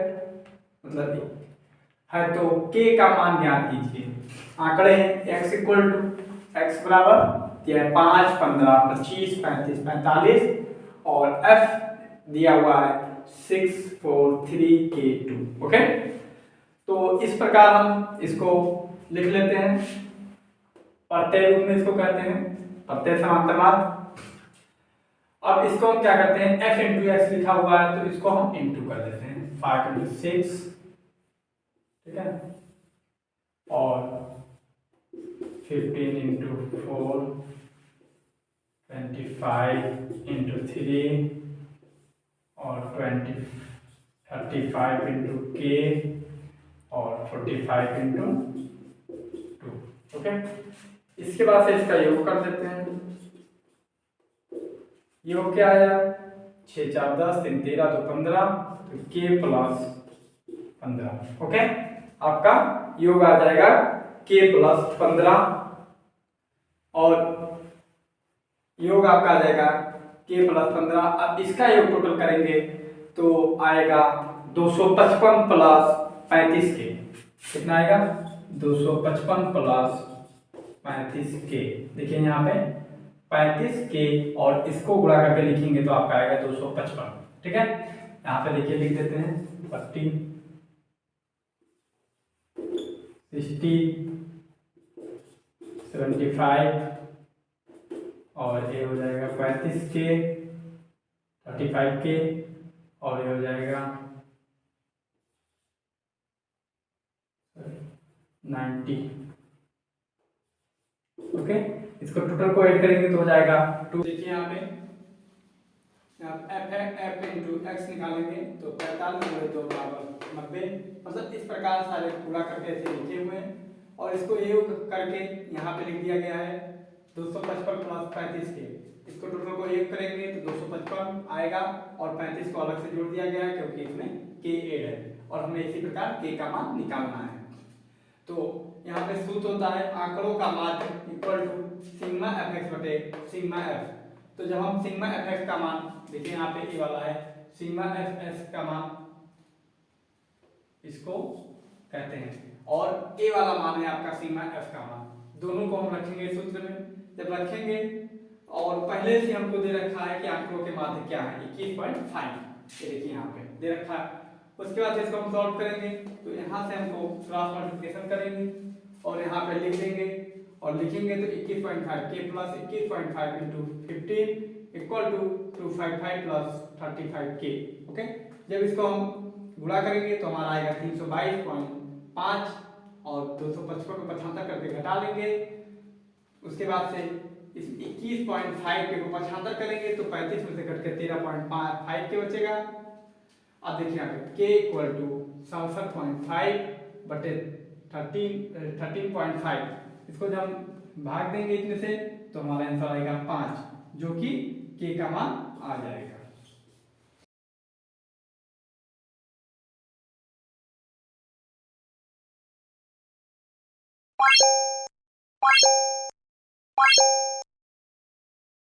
मतलब है, तो k का मान ज्ञात कीजिए। आंकड़े हैं x इक्वल टू x बराबर 5 15 25 35 45 और f दिया हुआ है 6 4 3 k 2। ओके, तो इस प्रकार हम इसको लिख लेते हैं, प्रत्यय रूप में इसको कहते हैं प्रत्यय समांतर माध्य। अब इसको हम क्या करते हैं f इंटू एक्स लिखा हुआ है तो इसको हम इंटू कर देते हैं 5 इंटू 6, ठीक है, और 15 इंटू 4 25 इंटू 3 और 35 इंटू k और 45 इंटू 2। ओके, इसके बाद से इसका योग कर देते हैं, योग क्या आया 6 4 10 3 13 2 15, तो k प्लस 15। ओके, आपका योग आ जाएगा k प्लस 15 और योग आपका आ जाएगा k प्लस 15। अब इसका योग टोटल करेंगे तो आएगा 255 प्लस 35k, कितना आएगा 255 प्लस 35k। देखिए यहाँ पे 35k और इसको गुणा करके लिखेंगे तो आपका आएगा 255, ठीक है। यहाँ पे देखिए लिख देते हैं 40 60 75 और ये हो जाएगा 35k 35k और ये हो जाएगा 90 ओके, इसको टोटल को ऐड करेंगे तो हो जाएगा 2। देखिए यहाँ पे एफ इंटू एक्स निकालेंगे तो 45 बराबर 90। मतलब इस प्रकार सारे पूरा करके ऐसे लिखे हुए हैं और इसको योग करके यहाँ पे लिख दिया गया है 255 प्लस 35 के। इसको टोटल को योग करेंगे तो 255 आएगा और 35 को अलग से जोड़ दिया गया है क्योंकि इसमें के एड है और हमें इसी प्रकार के का मान निकालना है। तो यहाँ पे सूत्र होता है आंकड़ों का माध्य equal to sigma F X बटे सिग्मा एफ। तो जब हम सिग्मा एफ एक्स का मान देखिए यहाँ पे ए वाला है, सिग्मा एफ एक्स का मान इसको कहते हैं और ए वाला मान है आपका सिग्मा एफ का मान। दोनों को हम रखेंगे सूत्र में। जब रखेंगे और पहले से हमको दे रखा है कि आंकड़ों के माध्य क्या है 21.5, ये देखिए यहाँ पे दे रखा है। उसके बाद इसको हम सॉल्व करेंगे तो यहाँ से हमको क्रॉस मल्टीप्लिकेशन करेंगे और यहाँ पे लिख देंगे और लिखेंगे तो 21.5 के plus 21.5 into 15 equal to 255 plus 35 के। ओके, जब इसको हम गुणा करेंगे तो हमारा आएगा 322.5 और 255 को 75 करके घटा लेंगे। उसके बाद से इस 21.5 के को 75 करेंगे तो 35 में से घट के 13.5 के बचेगा। अब देखिए यहाँ पे k इक्वल टू 67.5 बटे 13.5। इसको जब हम भाग देंगे इतने से तो हमारा आंसर आएगा 5 जो कि k का मान आ जाएगा।